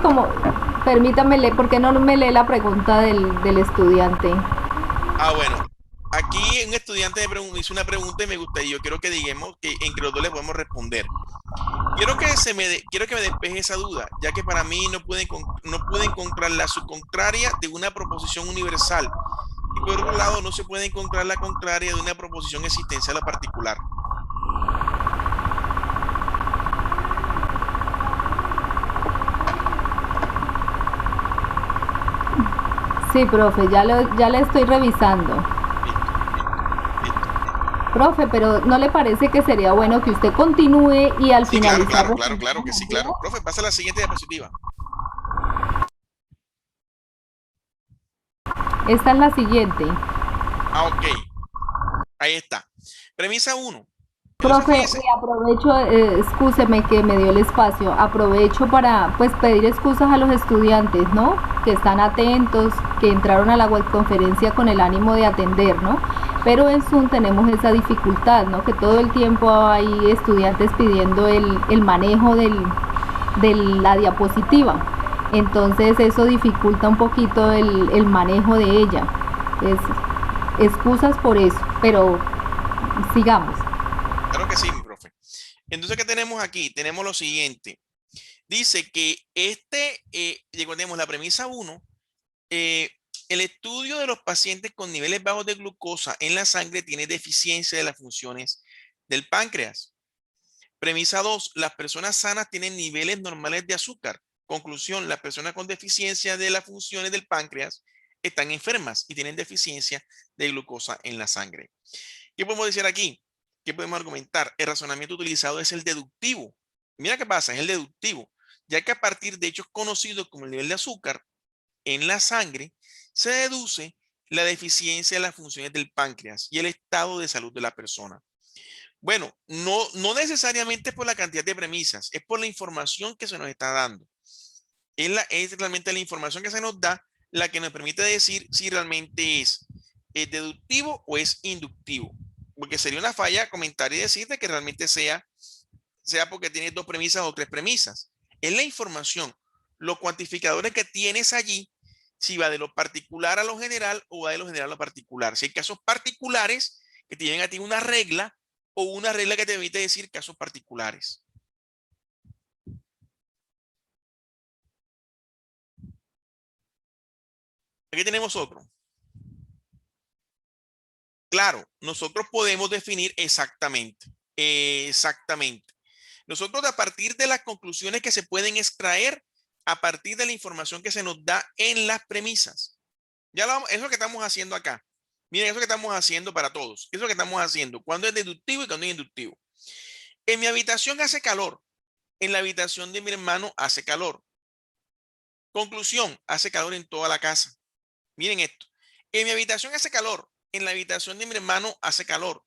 permítame leer, ¿por qué no me lee la pregunta del estudiante? Ah, bueno. Aquí un estudiante me hizo una pregunta y yo quiero que digamos que entre los dos le podemos responder. Quiero que me despeje esa duda, ya que para mí no pude encontrar la subcontraria de una proposición universal. Y por otro lado, no se puede encontrar la contraria de una proposición existencial o particular. Sí, profe, ya la estoy revisando. Listo. Profe, pero ¿no le parece que sería bueno que usted continúe y al Sí, claro, finalizar claro, claro, claro que sí, claro. Profe, pasa a la siguiente diapositiva. esta es la siguiente? Ah, ok. Ahí está. Premisa 1. Entonces, Profe, fíjese. y aprovecho, excúseme que me dio el espacio, aprovecho para pues pedir excusas a los estudiantes, ¿no? Que están atentos, que entraron a la webconferencia con el ánimo de atender, ¿no? Pero en Zoom tenemos esa dificultad, ¿no? Que todo el tiempo hay estudiantes pidiendo el manejo de la diapositiva. Entonces eso dificulta un poquito el manejo de ella. Es, excusas por eso, pero sigamos. Claro que sí, mi profe. Entonces, ¿qué tenemos aquí? Tenemos lo siguiente. Dice que recordemos la premisa 1, el estudio de los pacientes con niveles bajos de glucosa en la sangre tiene deficiencia de las funciones del páncreas. Premisa 2, las personas sanas tienen niveles normales de azúcar. Conclusión, las personas con deficiencia de las funciones del páncreas están enfermas y tienen deficiencia de glucosa en la sangre. ¿Qué podemos decir aquí? ¿Qué podemos argumentar? El razonamiento utilizado es el deductivo. Mira qué pasa, es el deductivo, ya que a partir de hechos conocidos como el nivel de azúcar en la sangre, se deduce la deficiencia de las funciones del páncreas y el estado de salud de la persona. Bueno, no necesariamente es por la cantidad de premisas, es por la información que se nos está dando. Es realmente la información que se nos da la que nos permite decir si realmente es deductivo o es inductivo. Porque sería una falla comentar y decirte que realmente sea porque tienes 2 premisas o 3 premisas. Es la información, los cuantificadores que tienes allí, si va de lo particular a lo general o va de lo general a lo particular. Si hay casos particulares que tienen a ti una regla o una regla que te permite decir casos particulares. Aquí tenemos otro. Claro, nosotros podemos definir exactamente. Nosotros a partir de las conclusiones que se pueden extraer a partir de la información que se nos da en las premisas. Es lo que estamos haciendo acá. Miren, eso que estamos haciendo para todos. Eso es lo que estamos haciendo. Cuando es deductivo y cuando es inductivo. En mi habitación hace calor. En la habitación de mi hermano hace calor. Conclusión, hace calor en toda la casa. Miren esto. En mi habitación hace calor. En la habitación de mi hermano hace calor.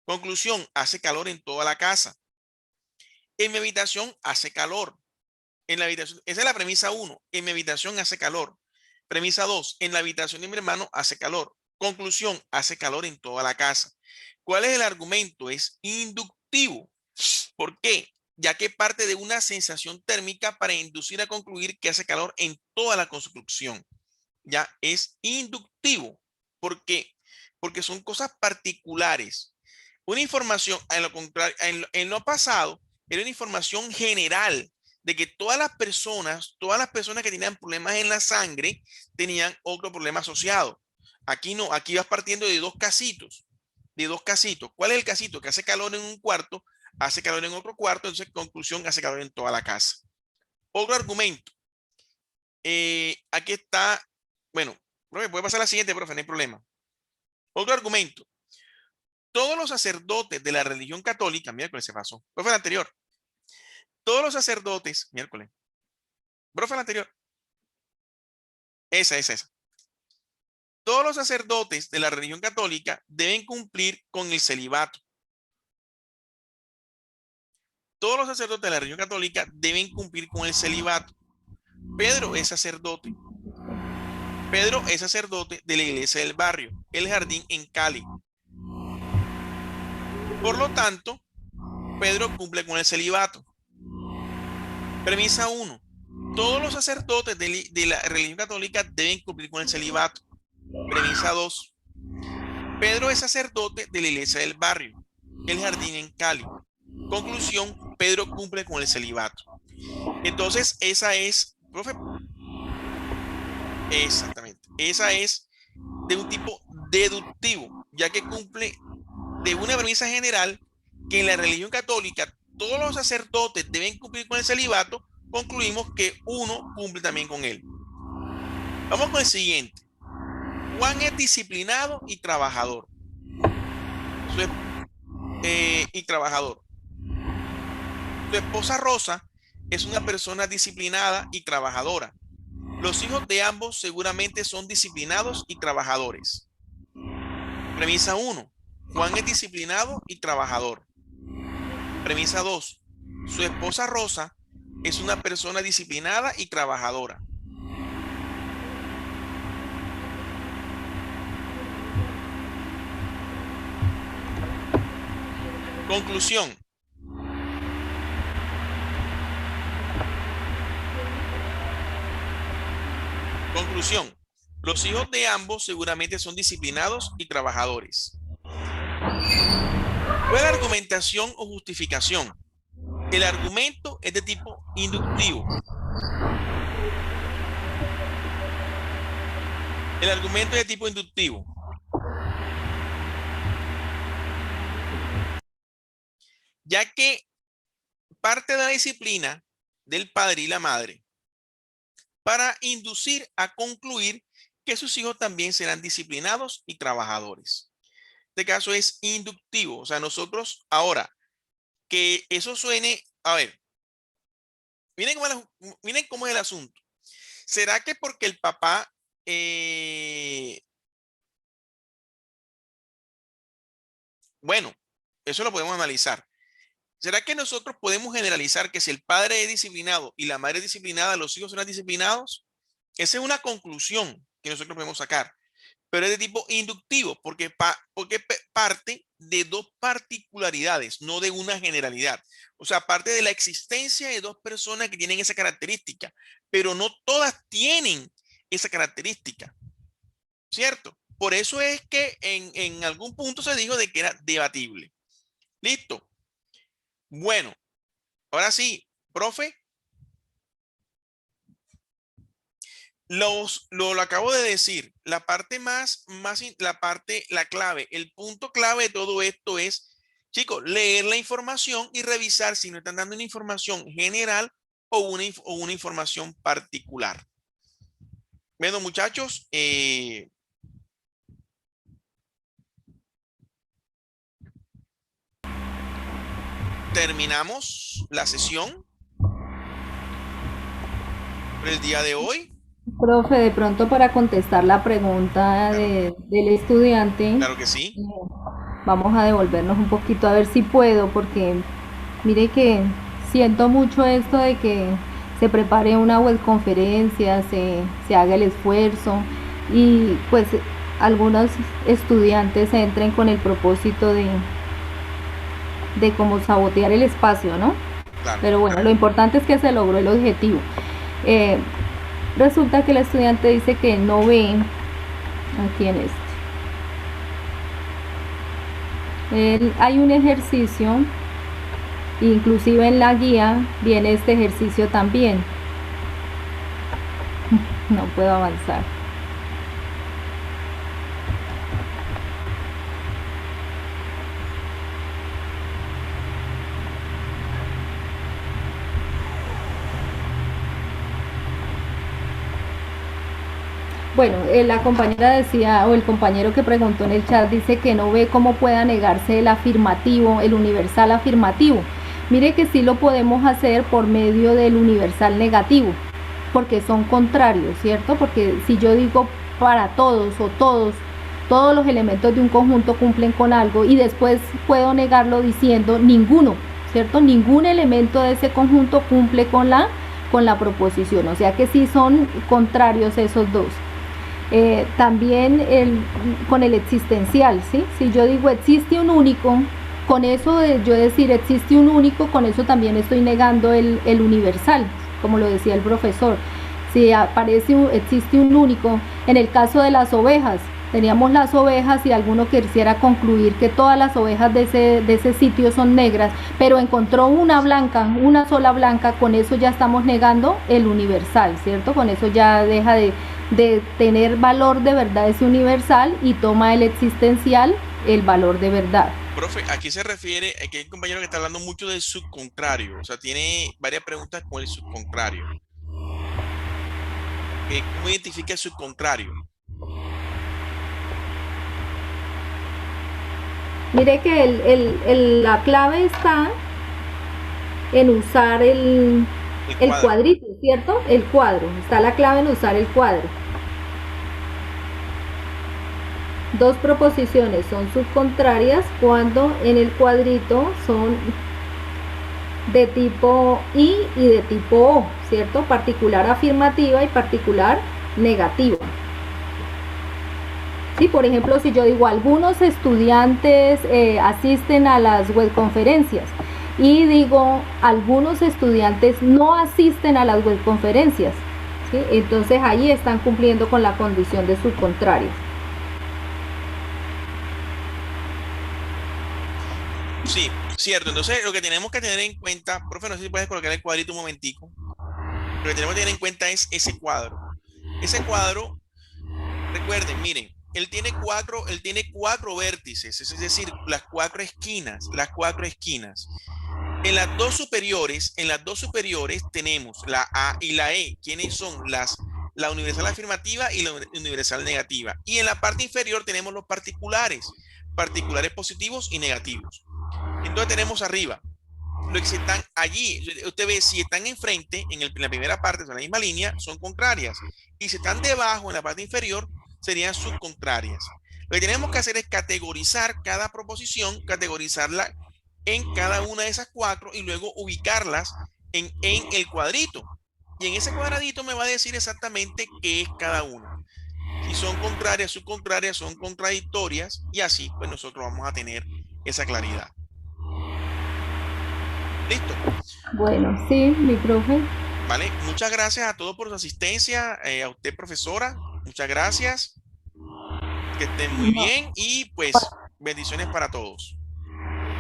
Conclusión, hace calor en toda la casa. En mi habitación hace calor. En la habitación, esa es la premisa 1. En mi habitación hace calor. Premisa 2. En la habitación de mi hermano hace calor. Conclusión, hace calor en toda la casa. ¿Cuál es el argumento? Es inductivo. ¿Por qué? Ya que parte de una sensación térmica para inducir a concluir que hace calor en toda la construcción. Ya es inductivo. ¿Por qué? Porque son cosas particulares. Una información, en lo contrario, en lo pasado, era una información general de que todas las personas que tenían problemas en la sangre tenían otro problema asociado. Aquí no, aquí vas partiendo de dos casitos. ¿Cuál es el casito? Que hace calor en un cuarto, hace calor en otro cuarto, entonces conclusión, hace calor en toda la casa. Otro argumento. Aquí está, bueno, profe, puede pasar a la siguiente, profe, no hay problema. Otro argumento. Todos los sacerdotes de la religión católica, miércoles se pasó, profe, el anterior. Todos los sacerdotes, miércoles, profe, el anterior. Esa. Todos los sacerdotes de la religión católica deben cumplir con el celibato. Todos los sacerdotes de la religión católica deben cumplir con el celibato. Pedro es sacerdote. Pedro es sacerdote de la iglesia del barrio, El Jardín en Cali. Por lo tanto, Pedro cumple con el celibato. Premisa 1. Todos los sacerdotes de la religión católica deben cumplir con el celibato. Premisa 2. Pedro es sacerdote de la iglesia del barrio, El Jardín en Cali. Conclusión, Pedro cumple con el celibato. Entonces, esa es, profe, exactamente, esa es de un tipo deductivo, ya que cumple de una premisa general que en la religión católica todos los sacerdotes deben cumplir con el celibato, concluimos que uno cumple también con él. Vamos con el siguiente. Juan es disciplinado y trabajador. y trabajador. Su esposa Rosa es una persona disciplinada y trabajadora. Los hijos de ambos seguramente son disciplinados y trabajadores. Premisa 1. Juan es disciplinado y trabajador. Premisa 2. Su esposa Rosa es una persona disciplinada y trabajadora. Conclusión. Conclusión. Los hijos de ambos seguramente son disciplinados y trabajadores. ¿Cuál es la argumentación o justificación? El argumento es de tipo inductivo. El argumento es de tipo inductivo. Ya que parte de la disciplina del padre y la madre para inducir a concluir que sus hijos también serán disciplinados y trabajadores. Este caso es inductivo. O sea, nosotros ahora que eso suene, a ver, miren cómo es el asunto. ¿Será que porque el papá bueno, eso lo podemos analizar. ¿Será que nosotros podemos generalizar que si el padre es disciplinado y la madre es disciplinada, los hijos serán disciplinados? Esa es una conclusión que nosotros podemos sacar, pero es de tipo inductivo porque parte de dos particularidades, no de una generalidad. O sea, parte de la existencia de dos personas que tienen esa característica, pero no todas tienen esa característica, ¿cierto? Por eso es que en algún punto se dijo de que era debatible. ¿Listo? Bueno, ahora sí, profe. Lo acabo de decir. La parte la clave, el punto clave de todo esto es, chicos, leer la información y revisar si nos están dando una información general o una información particular. Bueno, muchachos, terminamos la sesión por el día de hoy. Profe, de pronto para contestar la pregunta del estudiante, Claro que sí. vamos a devolvernos un poquito a ver si puedo, porque mire que siento mucho esto de que se prepare una webconferencia, se haga el esfuerzo y pues algunos estudiantes entren con el propósito de como sabotear el espacio, ¿no? Claro, Pero bueno, claro. lo importante es que se logró el objetivo. Resulta que el estudiante dice que no ve aquí en hay un ejercicio, inclusive en la guía viene este ejercicio también. No puedo avanzar. Bueno, la compañera decía, o el compañero que preguntó en el chat dice que no ve cómo pueda negarse el afirmativo, el universal afirmativo. Mire que sí lo podemos hacer por medio del universal negativo, porque son contrarios, ¿cierto? Porque si yo digo para todos o todos los elementos de un conjunto cumplen con algo y después puedo negarlo diciendo ninguno, ¿cierto? Ningún elemento de ese conjunto cumple con la proposición, o sea que sí son contrarios esos dos. También con el existencial, ¿sí? Si yo digo existe un único, con eso de yo decir existe un único, con eso también estoy negando el universal, como lo decía el profesor. Si existe un único, en el caso de las ovejas, teníamos las ovejas y alguno quisiera concluir que todas las ovejas de ese sitio son negras, pero encontró una blanca, una sola blanca, con eso ya estamos negando el universal, ¿cierto? Con eso ya deja de tener valor de verdad ese universal y toma el existencial el valor de verdad. Profe, aquí se refiere, aquí hay un compañero que está hablando mucho del subcontrario, o sea, tiene varias preguntas con el subcontrario. ¿Cómo identifica el subcontrario? Mire que la clave está en usar El el cuadro. cuadrito, ¿cierto? El cuadro. Está la clave en usar el cuadro. Dos proposiciones son subcontrarias cuando en el cuadrito son de tipo I y de tipo O, ¿cierto? Particular afirmativa y particular negativa. Sí, por ejemplo, si yo digo algunos estudiantes asisten a las webconferencias y digo algunos estudiantes no asisten a las webconferencias, ¿sí? Entonces ahí están cumpliendo con la condición de subcontrarios. Sí, cierto. Entonces, lo que tenemos que tener en cuenta, profe, no sé si puedes colocar el cuadrito un momentico. Lo que tenemos que tener en cuenta es ese cuadro. Ese cuadro, recuerden, miren, él tiene cuatro vértices, es decir, las cuatro esquinas, las cuatro esquinas. En las dos superiores tenemos la A y la E. ¿Quiénes son? La universal afirmativa y la universal negativa. Y en la parte inferior tenemos los particulares, particulares positivos y negativos. Entonces tenemos arriba los que están allí. Usted ve, si están enfrente, en la primera parte, en la misma línea, son contrarias. Y si están debajo, en la parte inferior, serían subcontrarias. Lo que tenemos que hacer es categorizar cada proposición, categorizarla en cada una de esas cuatro y luego ubicarlas en el cuadrito. Y en ese cuadradito me va a decir exactamente qué es cada una. Si son contrarias, subcontrarias, son contradictorias y así pues nosotros vamos a tener esa claridad. Listo. Bueno, sí, mi profe. Vale, muchas gracias a todos por su asistencia, a usted profesora, muchas gracias, que estén muy No. bien y pues bendiciones para todos.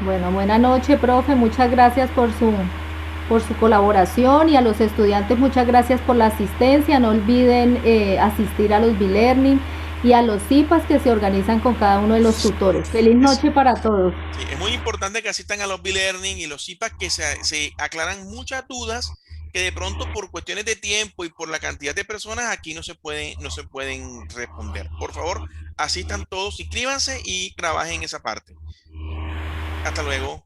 Bueno, buena noche, profe. Muchas gracias por su colaboración y a los estudiantes muchas gracias por la asistencia. No olviden asistir a los B-Learning y a los CIPAS que se organizan con cada uno de los tutores. Feliz Es, noche para todos. sí, es muy importante que asistan a los B-Learning y los CIPAS que se aclaran muchas dudas que de pronto por cuestiones de tiempo y por la cantidad de personas aquí no se pueden responder. Por favor, asistan todos, inscríbanse y trabajen esa parte. Hasta luego.